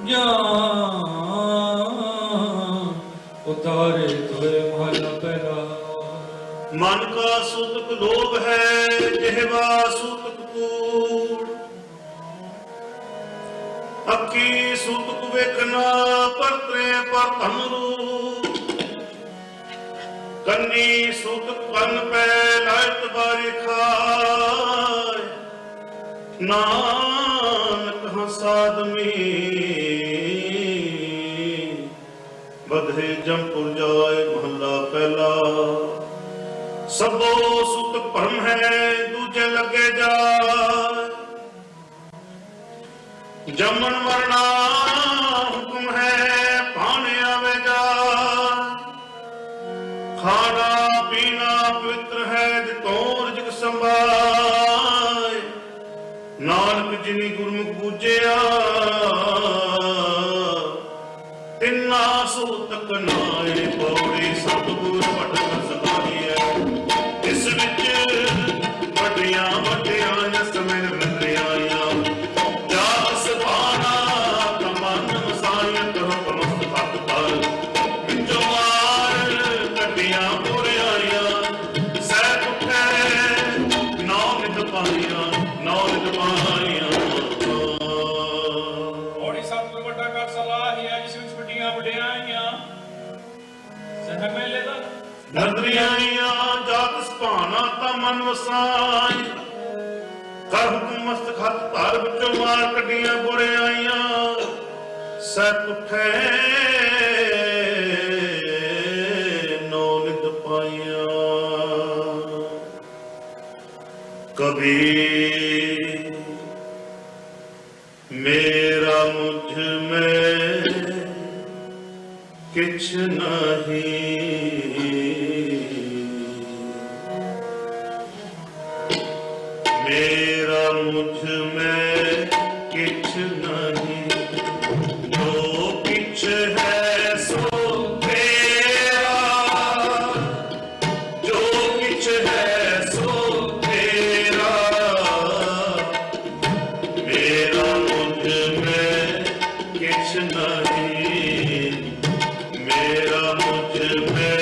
Speaker 1: ज्ञान उतारे तोए महला पहला
Speaker 3: मन का सूतक लोभ है जिहवा सूतक कूड़ अखी सूतक वेखना परतरे पर धनरू कन्नी सूतक कन पे लायत बारी खाए नानक हसादमी बधे जमपुर जाए महला पहला सबो सूतक भरम है दूजे लगे जाए जमन मरना हुक्म है पाने आवे जाए खाना पीना पवित्र है जितोर जित संभाए नानक जिनी गुरमुख पूजिया तिन्ना सूतक नाए पौड़ी सतगुर भटक सकारिया इस विच वड्डियां वड्डियां समय नगरियां जास पाना कमन मसाया करो कमस्त भक्त पर विचों मार कटियां पुरियां सह उठे नौ नित पाइयां नौ नित पाइयां
Speaker 2: पौड़ी सतगुर ਵੱਡਾ ਕਰ ਸਲਾਹੀਆ ਜਿਸ ਵਿੱਚ ਵੱਡੀਆਂ ਵਡਿਆਈਆਂ ਸਹ ਮੇਲੇ ਦਾ
Speaker 3: नदरियां जात सुभाना ता मन वसाई कर हुक्म मस्त खत धर विचों मार कड्डियां बुरियाइयां सत उठे नौ नित पाइयां कभी मेरा मुझ में किछ नहीं मेरा मुझ में किछ नहीं जो किछ है सो तेरा किछ है सो तेरा, मेरा मुझ में किछ नहीं, मेरा मुझ में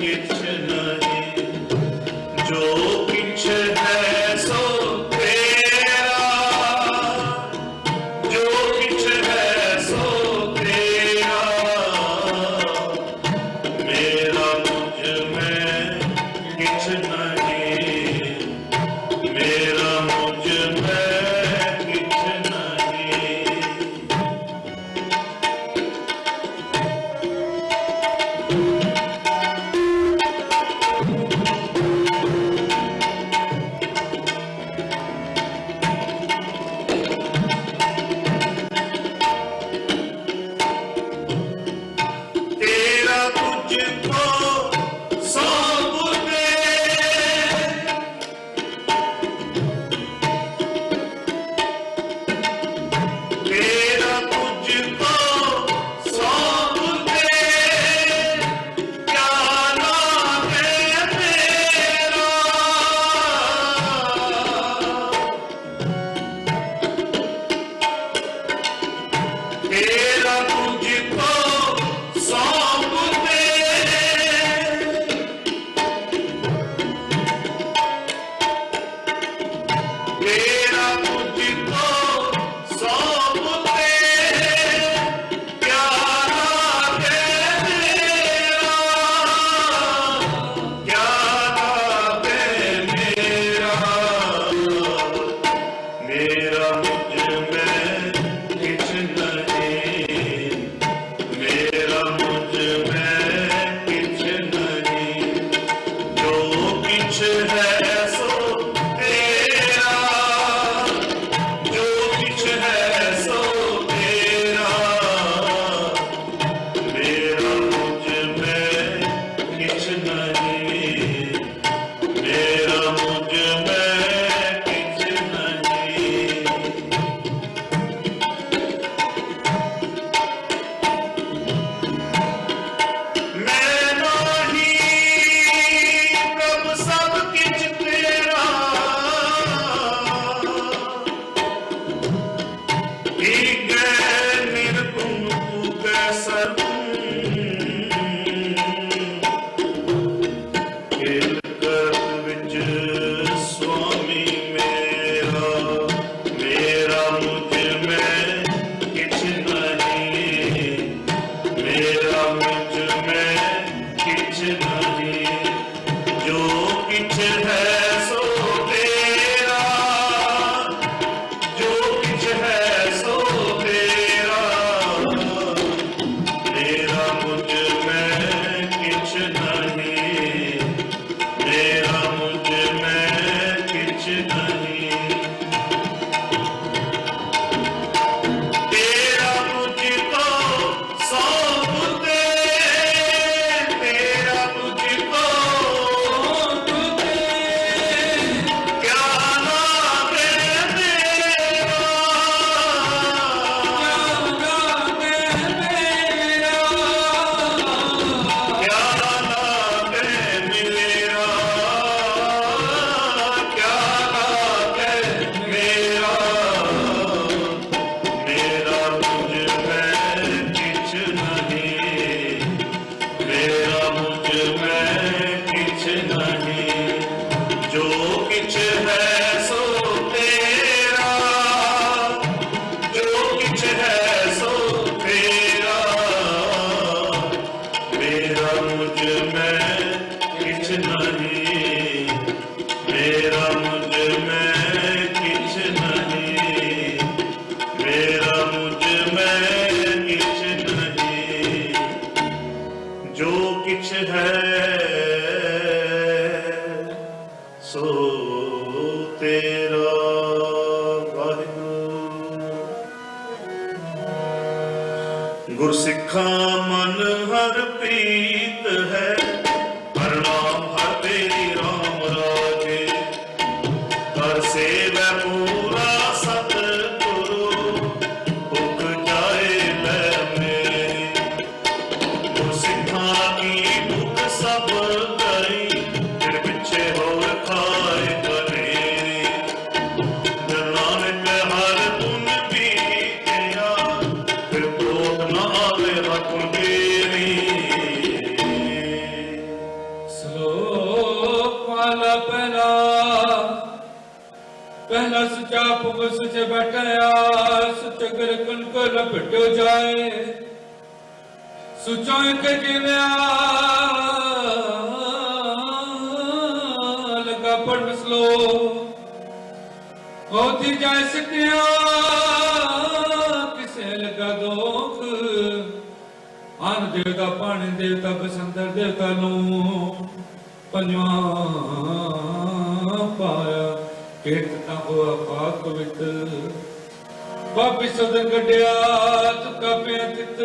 Speaker 3: किछ नहीं। जो किछ है सो तेरा, जो किछ है सो तेरा, मेरा मुझ में किछ नहीं, मेरा मुझ में किछ नहीं। तेरा तुझको सौंप दे, तेरा तुझको सौंप दे, क्या नाम है तेरा, तेरा तुझको सौंप दे, तेरा तुझको सौंप दे, प्यारा है मेरा, प्यारा है मेरा, मेरा मुझ में किछ नहीं, मेरा मुझ में किछ नहीं। जो किछ है सो तेरा, जो किछ है सो तेरा, मेरा मुझ में किछ नहीं, मेरा मुझ में किछ नहीं। मैं नाही प्रभु सब किछ तेरा, एक निर्गुण तू कैसर, खेल कर विच स्वामी मेरा, मेरा मुझ में किछ नहीं, मेरा मुझ में किछ नहीं। जो किछ है सो तेरा, जो किछ है सो तेरा, मेरा मुझ में किछ नहीं, मेरा मुझ में किछ नहीं। तेरा तुझको सौंप दे, तेरा तुझको सौंप दे, क्या नाम है मेरा, क्या नाम है मेरा, क्या नाम है मेरा, मेरा मुझ में किछ नहीं, मेरा मुझ में किछ नहीं। जो किछ है सो तेरा, जो किछ है सो तेरा, मेरा मुझ में किछ नहीं, मेरा मुझ में किछ नहीं, मेरा मुझ में किछ नहीं। जो किछ है सो तेरा। वाहिगुरू। गुरसिखा मन हर प्रीत है, प्रणाम हर तेरी राम राजे, कर सेवै पूरा सतगुरु, भुख जाए लै मेरे। गुरसिखा की भुख सब गई, फिर पिछे
Speaker 1: श्लोक वाला पहला सुचा पुग सुच बैठया सुच कर कन को लपटो जाए सुचो एक जीव्या लगा पढ़ श्लोक होती जाए सकिया किसे लगा दुख अन देवता पानी देवता बसंतर देवता नू पंजवा पाया कीर्तना हुआ पाक पवित्र वापिस सदन कटिया तुका पिया तित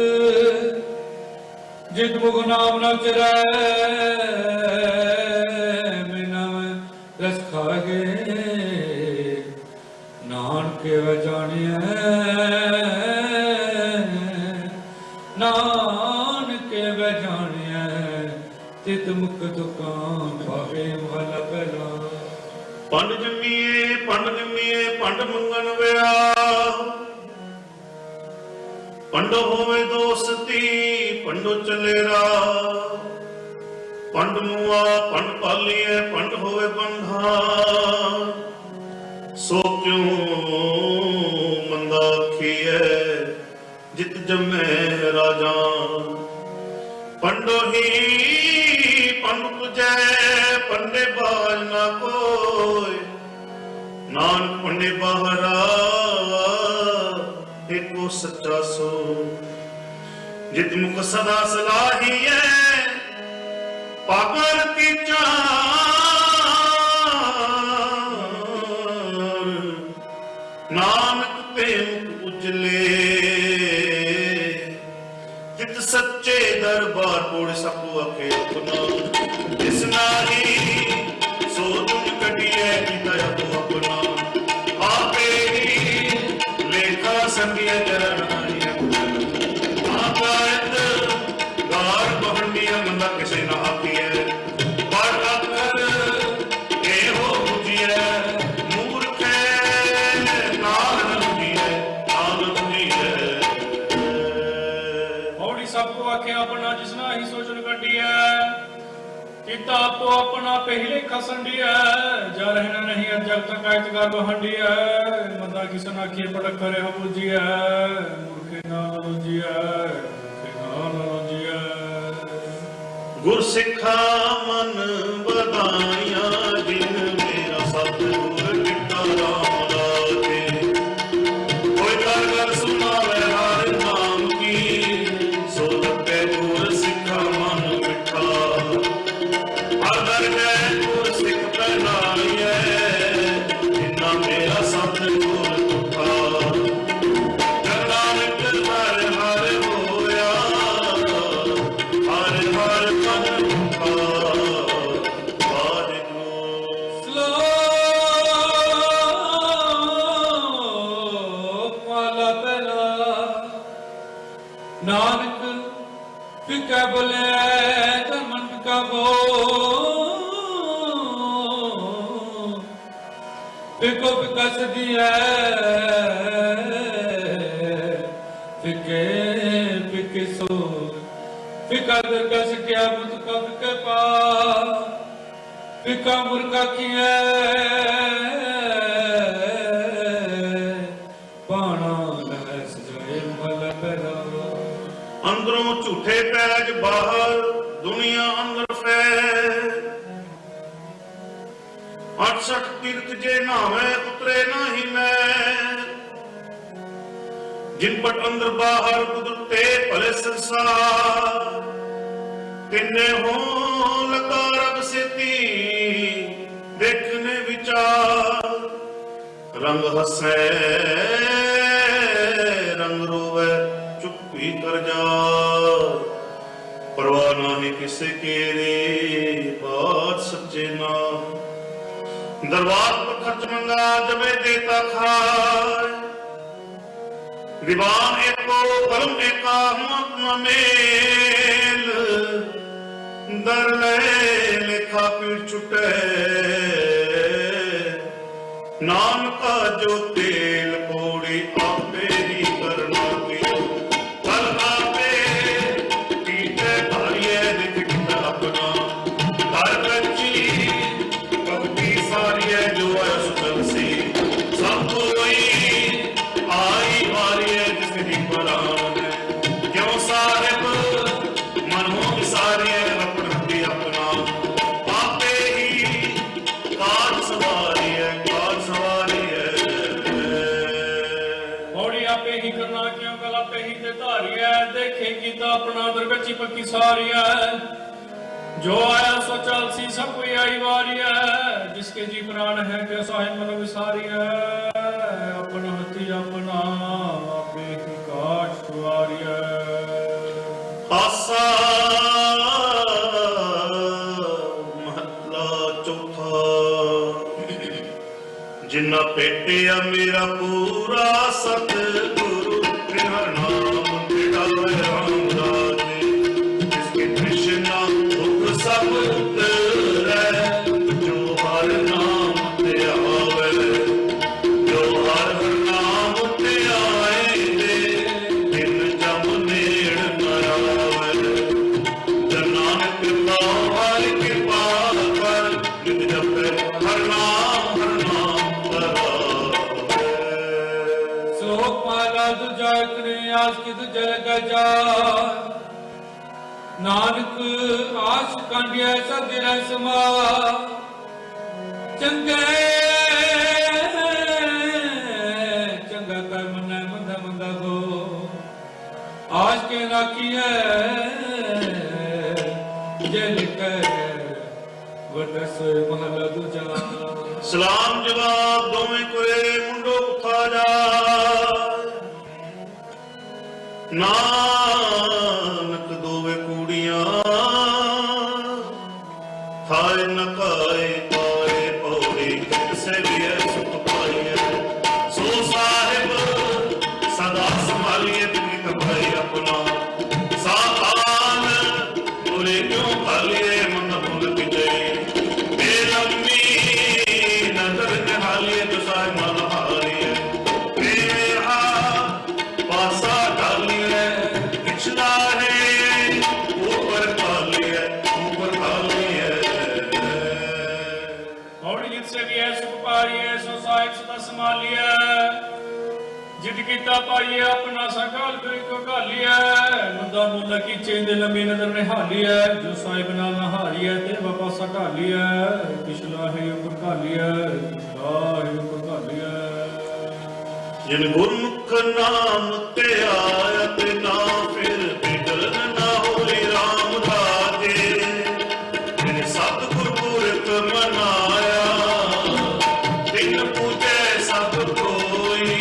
Speaker 1: जित मुख नाम न चिरै बिना में रस खागे नानक वे जानिए नानक वे जानिए तित मुख दुकान पावे वाला पहला
Speaker 3: पंड जमीए पंड मंगन विया पंडो होवे दोस्ती पंडो चलेरा पंड मुआ पंड पालिए पंड होवे बंधा सो क्यों मंदा खिए जित जमे राजा पंडो ही पंड तुझे पंडे बाज ना कोई नान पंडे बाहरा एको सच्चा सो जित मुख सदा सलाही है पागल की चार नानक ते मुख उजले जित सच्चे दरबार पोड़ सको अके अपना जिस नाही सो तुम कटिए जितया तो अपना आपे ही लेखा संगिया चरण आकायत गार बहंडिया मंदा किसे ना आती है बाटा कर ए हो बुझिए मूर्ख नाल बुझिए
Speaker 2: होड़ी सबको आखे अपना जिसना ही सोचन कटी है किता आपो अपना पहले खसंडी है जा रहना नहीं है जब तक आयतकार बहंडी है मंदा किसन आखिए पटक करे हो बुझी है मूर्खे नाल रोजी है मूर्खे नाल रोजी है
Speaker 3: गुर सिखा मन बधाइया जिन मेरा सतगुर टिका राम राखे कोई कर कर सुनावे हर नाम की सो लगे गुर सिखा मन मिठा अगर मैं गुर सिख पहनाइए जिन्ना मेरा सतगुर तुठा नानक हर हर होया हर हर मन
Speaker 1: श्लोक वाला पहला नानक फिका बोले मन का बो फिको विकस दिया फिके फिके सो फिका दरकस क्या मुझका फिके पा फिका मुर्गा किया पाना लहस जाए भला पहला
Speaker 3: अंदरों झूठे पैज बाहर दुनिया अंदर फैल 68 तीर्थ जे नावे उतरे नाही मैं जिन पट अंदर बाहर कुदरते भले संसार तिन्ने हो लगा रब सेती देखने विचार रंग हसे रंग रोवे चुप्पी कर जा परवाह नहीं किसे के रे बात सच्चे ना दरबार पर खर्च मंगा जबे देता खाए दीवान एको कलम एका हम मेल दर ले लेखा पीठ छुटे नाम का जो तेल कोड़ी आपे ही करना पियो कल आपे पीछे भारिये दिख अपना कच्ची भक्ति सारी है जो है सुतल सी सब कोई आई वारी है जिसकी बरान है क्यों साहिब मनों की सारी है अपना भी अपना आपे ही कार सवारी है
Speaker 2: मौड़ी आपे ही करना क्यों गला पे ही ते धारी है देखे की तो अपना दुर्गची पक्की सारी है जो आया सो चल सी सब कोई आई वारी है जिसके जी प्राण है के साहिब मन विसारी है अपन हथी अपना आपे ही काट सवारी है
Speaker 3: आसा महला चौथा जिन्ना पेटिया मेरा पूरा सतगुरु हर नाम बिड़ावे राम राजे जिसके कृष्णा दुख सब उतरे जो हर नाम ते आवे जो हर नाम ते आए दे दिन जम नेड़ न आवे नानक कृपा हरि कृपा कर नित जपे हर नाम
Speaker 1: श्लोक माला दूजा इतने आस कित जल गजा नानक आस कांडिया सदिर समा चंगे चंगा कर मना मंदा मंदा गो आज के राखी है जल कर वरस महला दूजा
Speaker 3: सलाम जवाब दोवें कोए मुंडो उठा जा नानक दोवे कूड़ियां थाए नकाए पाए पौड़ी किसे भी है सुख पाई है सो साहिब सदा संभालिए तुम्हें कभाई अपना सातान बुरे क्यों खालिए मन भूल की जय बेलम्मी नजर निहालिए जो साहिब मन हारिए मेरा पासा डालिए पिछला है ऊपर खालिए
Speaker 2: मौड़ी जित से भी है सुख पारी है सो साहिब सदा संभालिए जित कीता पाइए अपना सकाल कोई को घालिए मुद्दा मुल्ला की चेंद लंबी नजर निहाली है जो साहिब नाल नहारी है ते वापस ढाली है पिछला है ऊपर घाली है पिछला है ऊपर घाली है
Speaker 3: जिन गुरमुख नाम ते आया ते ना फिर बिगड़ ना होई राम राजे जिन सतगुर पुरख मनाया तिन पूजे सब कोई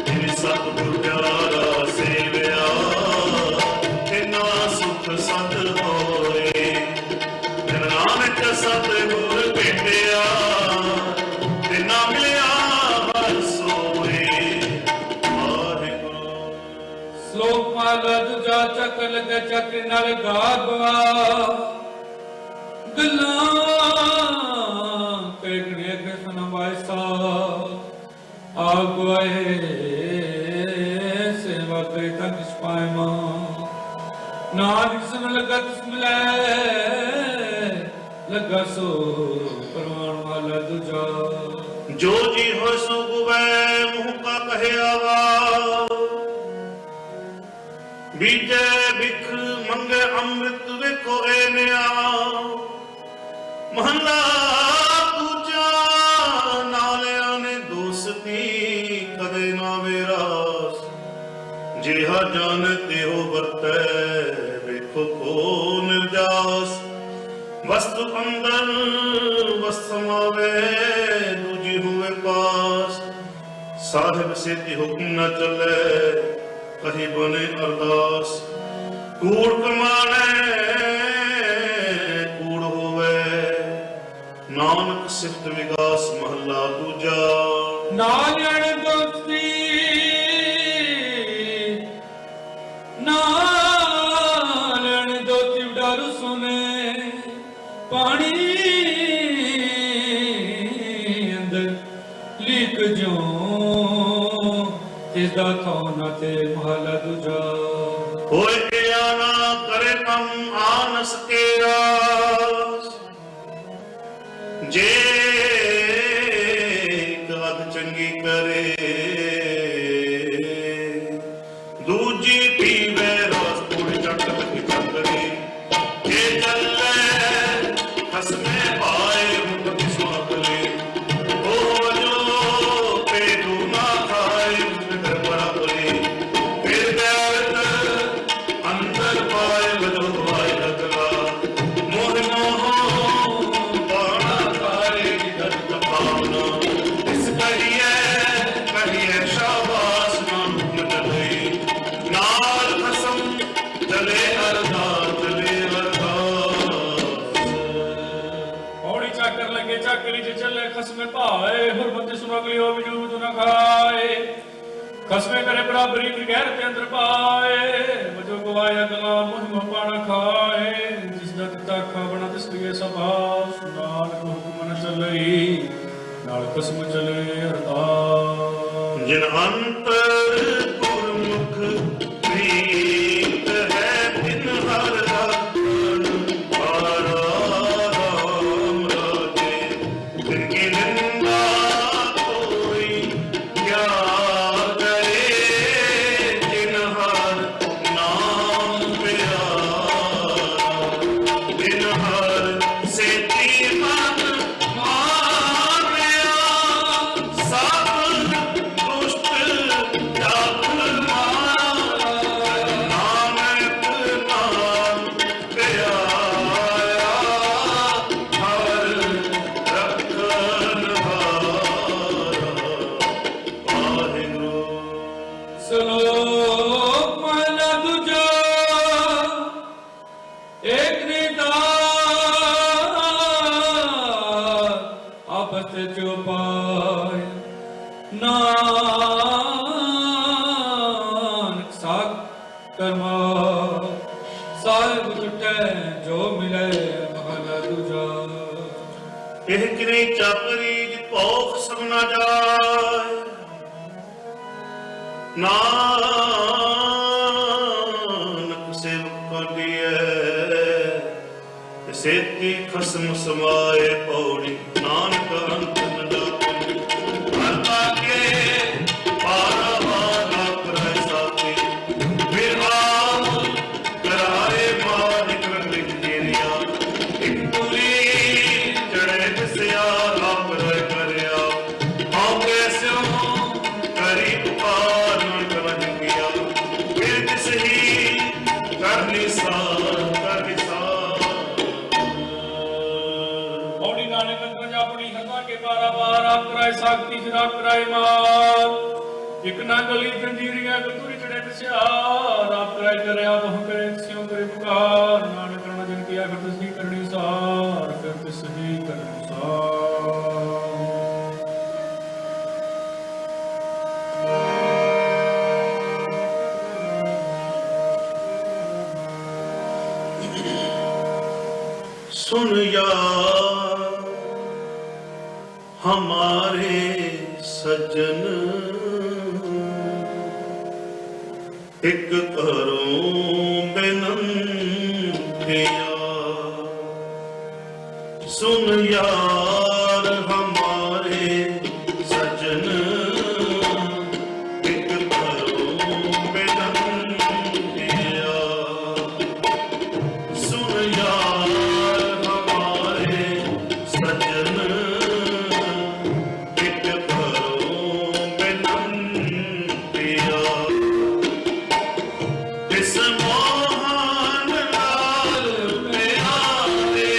Speaker 3: जिन सतगुर प्यारा सेविया तिना सुख सत होए जिन नानक सतगुर भेटिया तिना मिलिया हर सोए वाहिगुरू
Speaker 1: श्लोक माला दूजा चक लग चक नल गागवा गल्लां करकड़े कृष्ण वायसा आगवाए सेवा करे तक पाए मां नानक सुन लगत मिले लगा सो परवान माला दूजा
Speaker 3: जो जी हो सो गुवै मुँह का कहे आवा बीजे बिख मंगे अमृत वेखो ए निया महला दूजा नालिया ने दोस्ती कदे ना वेरास जिहा जानते हो बरते वेखो को निर्जास वस्तु अंदर वस्तमावे दूजी हुए पास साहिब से ती हुक्म न चले कहीं बने अरदास कूड़ कमाने कूड़ होवे नानक सिफ्त विकास महला दूजा
Speaker 1: नालण दोस्ती नालण दोस्ती डारू सुने पानी अंदर लीक जो तिसदा थोना ते महला दूजा
Speaker 3: होए के आना करे कम आन सके रास ਚੰਗੀ ਕਰੇ, ਦੂਜੀ ਪੀਵੇ ਰਸ ਪੂਰੀ ਚੱਕਰ ਦੀ ਕੰਦਰੀ, ਜੇ ਚੱਲੇ ਹਸਨੇ ਪਾਏ ਮੁਖ ਸਵਾਗਲੇ, ਉਹ ਜੋ ਪੇਟੂ ਨਾ ਖਾਏ ਮਿੱਤਰ ਬਰਾਬਰੀ, ਫਿਰ ਦੈਵਤ ਅੰਦਰ ਪਾਏ ਵਜੋ ਵਾਏ ਲਗਲਾ, ਮੋਹ ਮੋਹ ਬਾਣਾ ਖਾਏ ਜਿਦਰ ਕਪਾਵਨਾ, ਇਸ ਕਹੀਏ ਸ਼ਾਬਾਸ਼ ਨਾਮ ਮਜਲਈ, ਨਾਲ ਖਸਮ ਚਲੇ ਅਰਦਾਸ ਚਲੇ ਅਰਦਾਸ।
Speaker 2: ਹੌਲੀ ਚਾਕਰ ਲੱਗੇ ਚਾਕਰੀ ਚ ਚੱਲੇ ਖਸਮੇ ਭਾਏ, ਹੁਰਮਤ ਸੁਮਗਲੀ ਹੋ ਵਜੂਦ ਨ ਖਾਏ, ਖਸਮੇ ਕਰੇ ਬਰਾਬਰੀ ਬਗੈਰ ਤੇ ਅੰਦਰ ਪਾਏ, ਵਜੋ ਗਵਾਇਆ ਗਲਾ ਮੁਹ ਪਾਣਾ ਖਾਏ, ਜਿਸ ਦਾ ਦਿੱਤਾ ਖਾਵਣਾ ਤਿਸ ਲਿਏ ਸਭਾਸ, ਨਾਨਕ ਹੁਕਮ ਨ ਚੱਲਈ ਨਾਲ ਖਸਮ ਚਲੇ ਅਰਦਾਸ।
Speaker 3: ਜਿਨ ਅੰਤਰ ਗੁਰਮੁਖ ਪ੍ਰੀਤ ਹੈ, ਤਿਨ ਹਰ ਰਾਖਣ ਆਰਾਮ ਰਾਜੇ, ਤਿਨ ਕੀ ਨਿੰਦਾ ਕੋਈ ਕਿਆ ਕਰੇ, ਜਿਨ ਹਰ ਨਾਮ ਪਿਆਰਾ, ਜਿਨ ਹਰ ਸੇਤੀ ਮਨ ਮਾਰਿਆ, ਸਭ ਦੁਸ਼ਟ ਜਾਤ ਮਾਰਾ, ਨਾਨਕ ਨਾਮ ਪਿਆਰਾ, ਹਰ ਰੱਖਣ ਹਾਰਾ, ਵਾਹਿਗੁਰੂ।
Speaker 1: ਸ਼ਲੋਕ ਮਹਲਾ ਦੂਜਾ। ਏਕ ਨਿਦਾਨ ਆਪਸ ਤੇ ਚੁਪਾਇ, ਨਾਨਕ ਸਾਖ ਕਰਮਾ, ਸਾਹਿਬ ਟੁਟੈ ਜੋ ਮਿਲੇ। ਮਹਲਾ ਦੂਜਾ।
Speaker 3: ਇਹ ਕਿਨੇ ਚਾਕਰੀ ਜਿ ਭੌਖ ਸਭ ਨਾ ਜਾਏ, ਨਾਨਕ ਸੇਵਕ ਕਰੀਐ, ਸੇਤੀ ਖਸਮ ਸਮਾਏ ਪੌੜੀ, ਨਾਨਕ ਅੰਤ ਨ ਜਾਪੇ, ਹਰ ਪਾਕੇ ਪਾਰਵਾਨਾ ਕਰੈ ਸਾਥੀ, ਫਿਰ ਆਪ ਕਰਾਏ ਮਾਨਿਕ ਰੰਗ ਜੀਰਿਆ, ਇੱਕ ਤੁਰੀ ਚੜੇ ਦਿਸਿਆ ਆਪ ਰਹਿ ਕਰਿਆ, ਆਉ ਕੈਸਿਓ ਕਰੀ ਪੁਕਾਰ ਨਾਨਕ ਵਜ ਗਿਆ, ਫਿਰ ਤਿਸ ਹੀ ਕਰਨੀ ਸਾਰ ਕਰਨੀ ਸਾਰ।
Speaker 2: ਹੌਲੀ ਨਾਨਕ ਅੰਗਜ ਆਪਣੀ ਹੱਥਾਂ ਕੇ ਬਾਰ ਆਪ ਕਰਾਏ ਸਾਖਤੀ ਫਿਰ ਆਪ ਕਰਾਏ ਮਾਰ, ਇਕ ਨਾ ਗਲੀ ਜੰਜੀਰੀਆਂ ਕਤੂਰੀ ਚੜੇ ਵਿਸਿਆਰ, ਆਪ ਕਰਾਏ ਕਰਿਆ ਬਹੁ ਕਰੇ ਸਿਉ ਕਰੇ ਪੁਕਾਰ, ਨਾਨਕ ਕਰਣਾ ਜਿਨ ਕੀਆ ਫਿਰ ਤਿਸ ਹੀ ਕਰਨੀ ਸਾਰ, ਫਿਰ ਤਿਸ ਹੀ ਕਰਨੀ ਸਾਰ।
Speaker 3: सुन यार हमारे सज्जन, एक करो बेनंतिया, सुन यार हमारे सज्जन, एक करो बेनंतिया, सुन यार हमारे सज्जन, एक करो बेनंतिया, इस मोहन लाल प्यारे,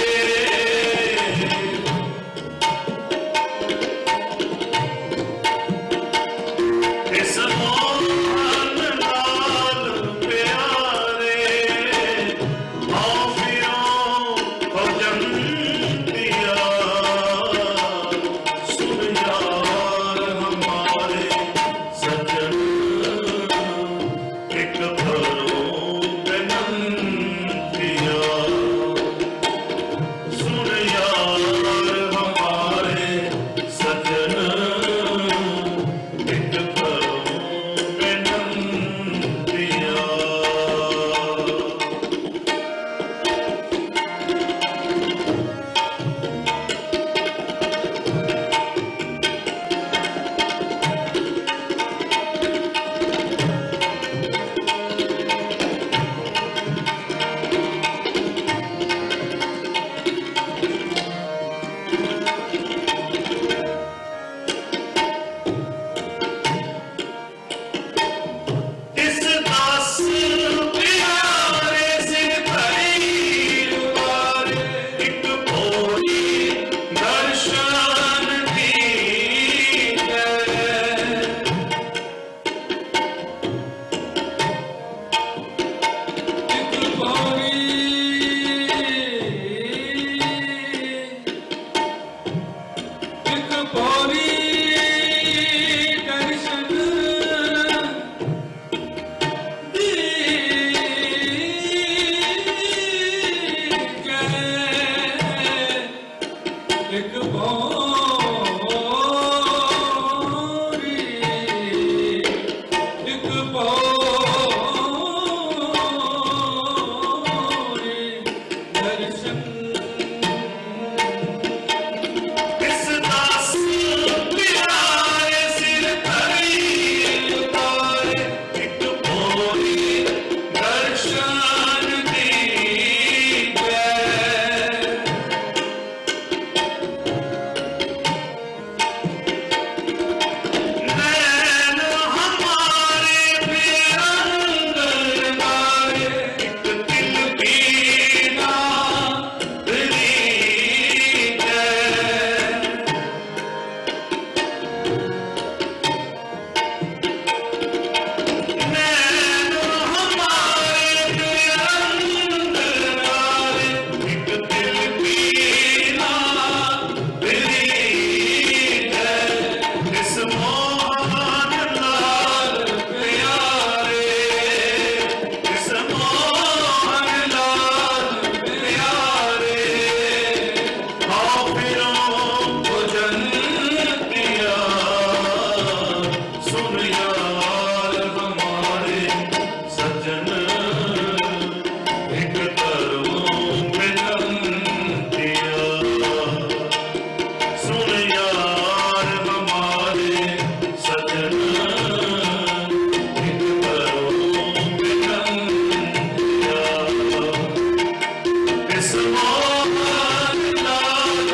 Speaker 3: फिरों भोजन किया सुन यार हमारे सजन एक करो मिलन दिया सुन यार हमारे सजन एक करो मिलन दिया इस मोहन लाल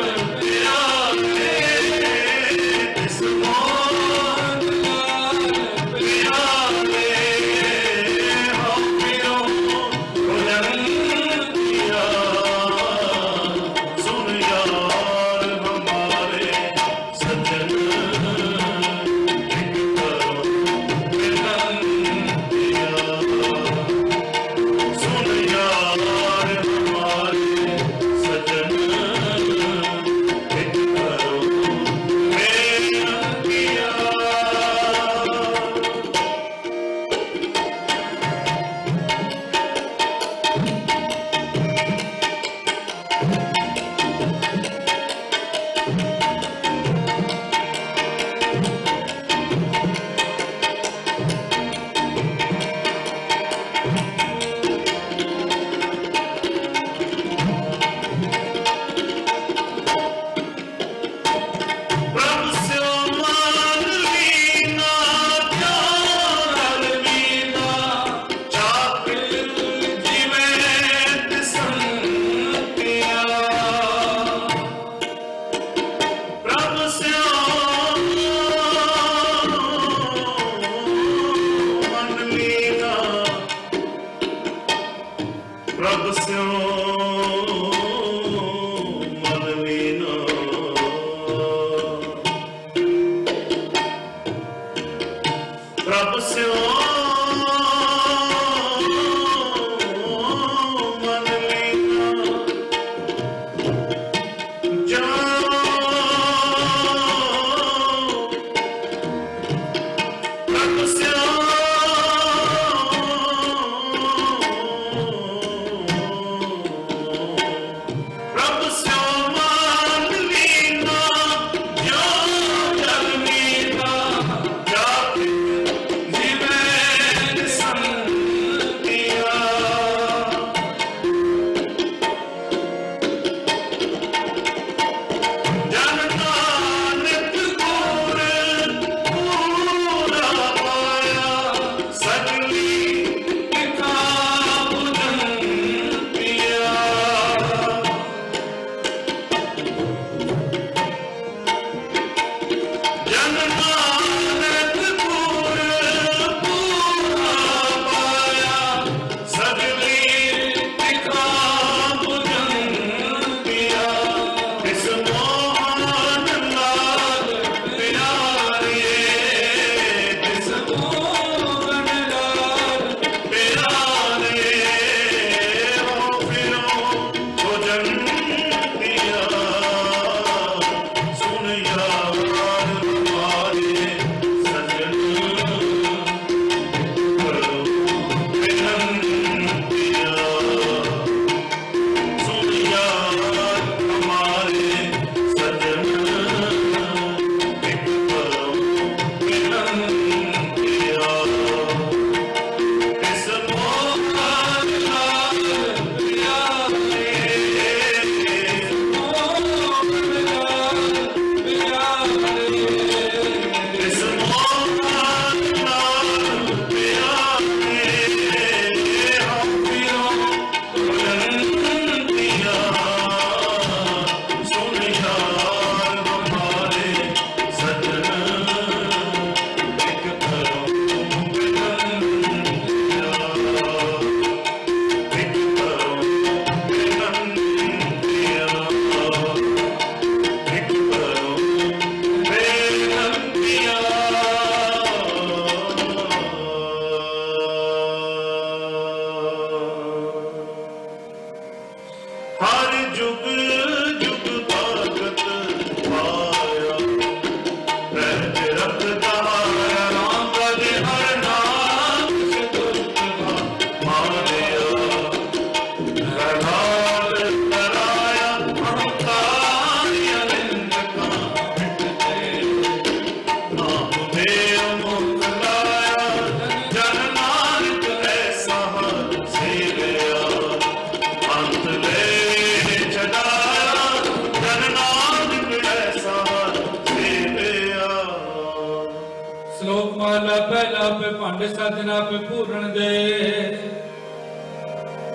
Speaker 1: ਪਹਿਲਾ ਪੇ ਭਾਂਡੇ ਸਾਜਣਾ ਪੇ ਪੂਰਨ ਦੇ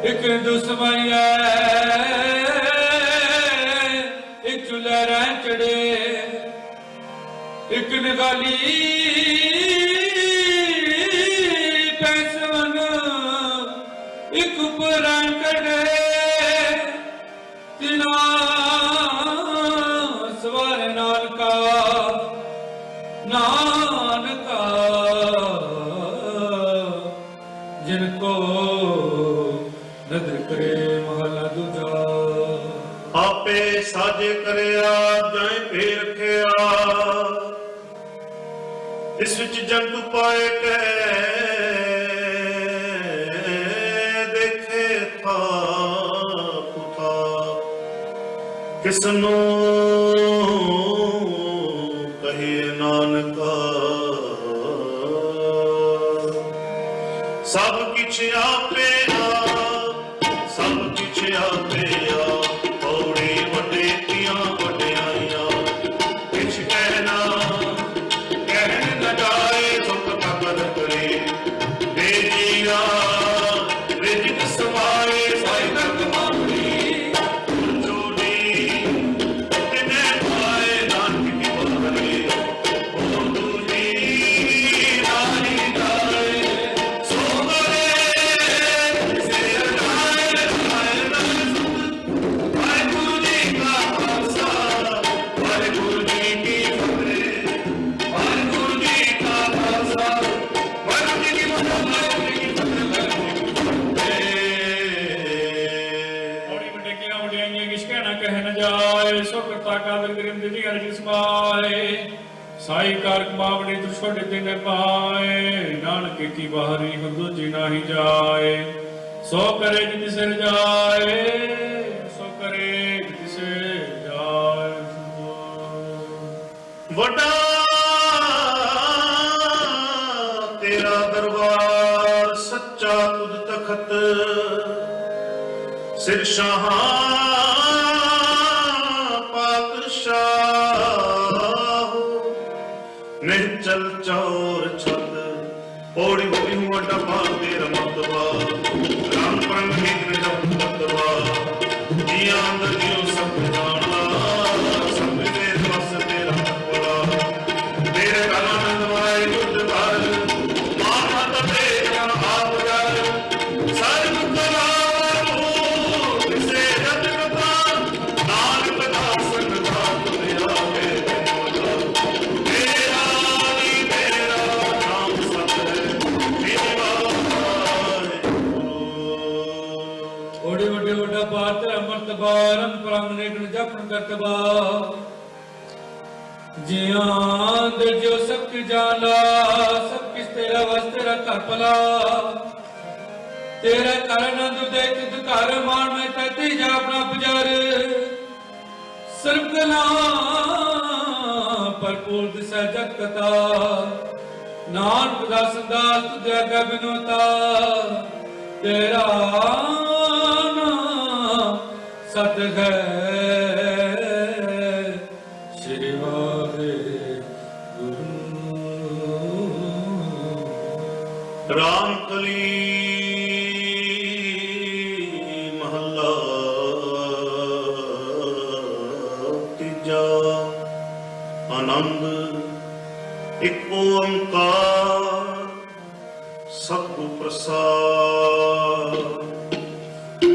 Speaker 1: ਇੱਕ ਦੁਸਮਾਈਆ ਇੱਕ ਚੁੱਲ੍ਹਾ ਰਹਿ ਚੜੇ ਇੱਕ ਨਿਗਾਲੀ ਪੈਸਵਨ ਇੱਕ ਪੁਰਾਂ ਕੜੇ ਤਿਨਾ ਸਵਾਰ ਨਾਨਕਾ ਨਾਨਕਾ ਜਿਨ ਕੋ ਨਦਰ ਕਰੇ ਮਹਲਾ ਦੂਜਾ
Speaker 3: ਆਪੇ ਸਾਜੇ ਕਰਿਆ ਜਾਇ ਭੇ ਰਖਿਆ ਇਸ ਵਿੱਚ ਜੰਤੂ ਪਾਏ ਕੈ ਦੇਖੇ ਥਾ ਪੁਥਾ ਕਿਸਨੂੰ ਕਹੇ ਨਾਨਕਾ ਸਭ ਕਿਛ ਆਪੇ ਸਭ ਕਿਛ ਆਪੇ ਪੌੜੀ ਵੱਡੇ ਕੀਆਂ ਵਡਿਆਈਆਂ ਕਿਛ ਕਹਿਣਾ ਕਹਿਣ ਨਾ ਜਾਏ ਸੁਖ ਕਬਰ ਕਰੇ ਦੇ ਜੀਆ ਰਿਜਕ ਸਮਾਏ ਸਾਈ ਤੱਕ ਮਾਮੀ ਜੋੜੀ ਕਿਨੇ ਪਾਏ ਨਾਨਕ ਕੀ ਬੋਲੇ ਉਹ ਦੂਜੀ ਰਾਣੀ ਜਾਏ ਸੋ ਬਰੇ ਸੇ ਅਜਾਏ ਵਾਹਿਗੁਰੂ ਜੀ ਕਾ ਖਾਲਸਾ ਵਾਹਿਗੁਰੂ ਜੀ ਕੀ ਫਤਿਹ ਵਾਹਿਗੁਰੂ ਜੀ ਕਾ ਖਾਲਸਾ ਵਾਹਿਗੁਰੂ ਜੀ ਕੀ ਫਤਿਹ ਵਾਹਿਗੁਰੂ ਜੀ ਕੀ ਫਤਿਹ
Speaker 2: ਔੜੀ ਵੱਡੇ ਕੀਆਂ ਵਡਿਆਈਆਂ ਕਿਛ ਕਹਿਣਾ ਕਹਿ ਨ ਜਾਏ ਸੋ ਕਰਤਾ ਕਾਦਰ ਕਰਿਮ ਦੀ ਹਰਿ ਜਿ ਸਮਾਏ ਸਾਈ ਕਾਰਕ ਬਾਵੜੀ ਤੂੰ ਛੋੜੇ ਦਿਨੇ ਪਾਏ ਨਾਨਕ ਕੀ ਬਾਹਰੀ ਹੁੰਦੂ ਜੀ ਨਾਹੀ ਜਾਏ ਸੋ ਕਰੇ ਜਿ ਸਿਰ ਜਾਏ ਸੋ ਕਰੇ ਜਿ ਸਿਰ ਜਾਏ
Speaker 3: ਵੱਡਾ ਤੇਰਾ ਦਰਬਾਰ ਸੱਚਾ ਤੁਧ ਤਖਤ ਸਿਰ ਸ਼ਾਹਾਂ ਪਾਤਸ਼ਾਹ ਨਿਹਚਲ ਚੌਰ ਛਤ ਪੌੜੀ ਬੋਲੀ ਹੂੰ ਵੱਡਾ ਭਾਗ ਤੇਰਾ ਮਤਬਾ ਰਾਮ ਪਰਮ ਹੀਤ ਨੇ ਜਪ ਮਤਬਾ ਜੀਆਂ ਅੰਦਰ ਜਿਉ ਸਭ ਜਾਣਾ ਸਭ ਦੇ ਵਸ ਤੇਰਾ ਬੋਲਾ ਤੇਰੇ ਆਨੰਦ ਮਾਏ ਜੁਦ ਧਰ ਮਾਨਾ ਤਤੇ ਜਨ ਆਪ ਜਰ ਸਰਬ ਕਲਾਰੂ ਕਿਸੇ ਜਤ ਕਥਾ ਨਾਨਕ ਦਾਸਨ ਦਾ ਤੁਮੇ ਆਵੇ ਤੇਰਾ ਨੀ ਤੇਰਾ ਨਾਮ ਸਤ ਹੈ ਮੇਰੇ ਵਾਹਿਗੁਰੂ
Speaker 1: ਓੜੇ ਵੱਡੇ ਵੱਡਾ ਪਾਤ ਅਮਰਤ ਬਾਰਮ ਪ੍ਰੰਗ ਨੇਕਣ ਜਪਨ ਕਰਤਬਾ ਜਿਆਂ ਦੇ ਜੋ ਸਭ ਕੀ ਜਾਣਾ ਸਭ ਕਿਸ ਤੇਰਾ ਵਸ ਤੇਰਾ ਘਰ ਭਲਾ ਤੇਰਾ ਘਰ ਆਨੰਦ ਦੇਖ ਦੁਕਾਰ ਮਾਣ ਮੈਂ ਤੈਤੀ ਜਾ ਆਪਣਾ ਪੁਜਾਰ ਸਰਬ ਕਲਾ ਭਰਪੂਰ ਦਿਸੈ ਜਗ ਕਥਾ ਨਾਨਕ ਦਾਸ ਦਾਸ ਤੁਧ ਆਗਾ ਬਿਨੋਤਾ ਤੇਰਾ ਨਾਮ ਸਤ ਹੈ ਸ਼੍ਰੀ ਵਾਹਿਗੁਰੂ
Speaker 3: ਰਾਮ ਕਲੀ ਮਹੱਲਾ ਤੀਜਾ ਆਨੰਦ ਇੱਕ ਓੰਕਾਰ ਸਤਿਗੁਰ ਪ੍ਰਸਾਦ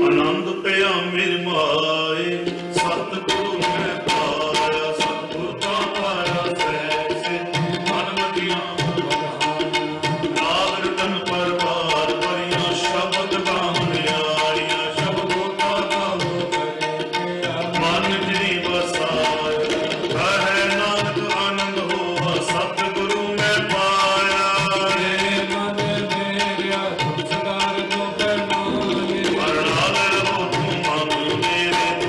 Speaker 3: ਆਨੰਦ ਪਿਆ ਮੇਰੇ ਮਾਏ ਸਤਿਗੁਰੂ ਮੈਂ ਪਾਇਆ ਸਤਿਗੁਰ ਦਾ ਪਾਇਆ ਸੈਸੇ ਮਨ ਮਤੀਆਂ ਨਾਦਰ ਤਨ ਪਰਵਾਰ ਪਰਿਆ ਸ਼ਬਦ ਬਾਹਣ ਆਈਆਂ ਸ਼ਬਦੋ ਕਾ ਗਾਵੋ ਮਨ ਜੀ ਵਸਾਇ ਕਹੈ ਨਾਨਕ ਆਨੰਦ ਹੋਆ ਸਤਿਗੁਰੂ ਮੈਂ ਪਾਇਆ
Speaker 1: ਮਨ ਮੇਰਿਆ ਸੁਖ ਸਦਾਰ ਕੋ ਕਰਨਾਲੇ
Speaker 3: ਵਰਣਾਲ ਰਹੋ ਤੂੰ ਮਨ ਮੇਰੇ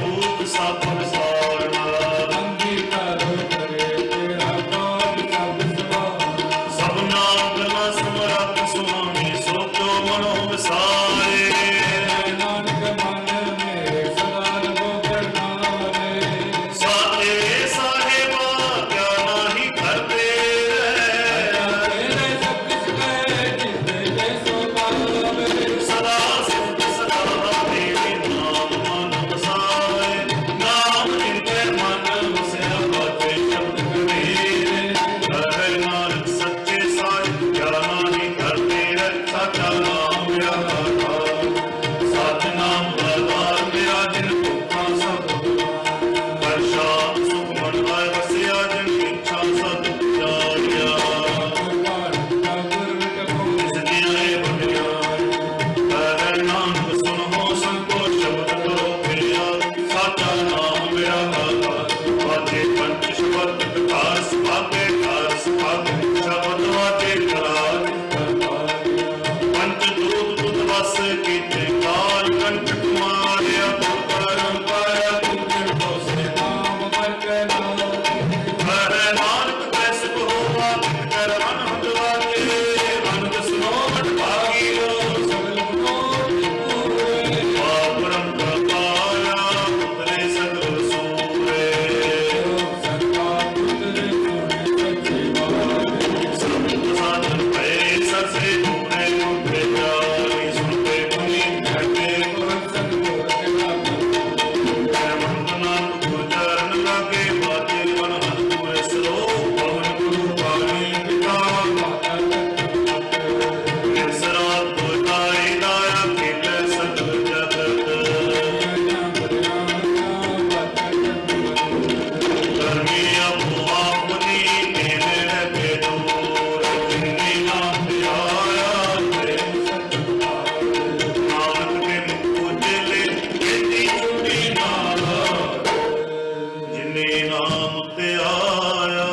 Speaker 3: ਨਾਮ ਤੇ ਆਇਆ,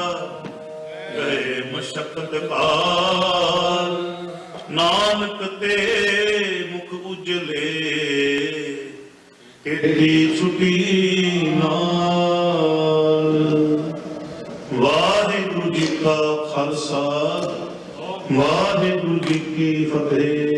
Speaker 3: ਗਏ ਮਸ਼ਕਤ ਪਾਰ, ਨਾਨਕ ਤੇ ਮੁਖ ਉਜਲੇ, ਕਿਤੇ ਛੁਟੀ ਨਾਲ। ਵਾਹਿਗੁਰੂ ਜੀ ਕਾ ਖਾਲਸਾ, ਵਾਹਿਗੁਰੂ ਜੀ ਕੀ ਫਤਿਹ।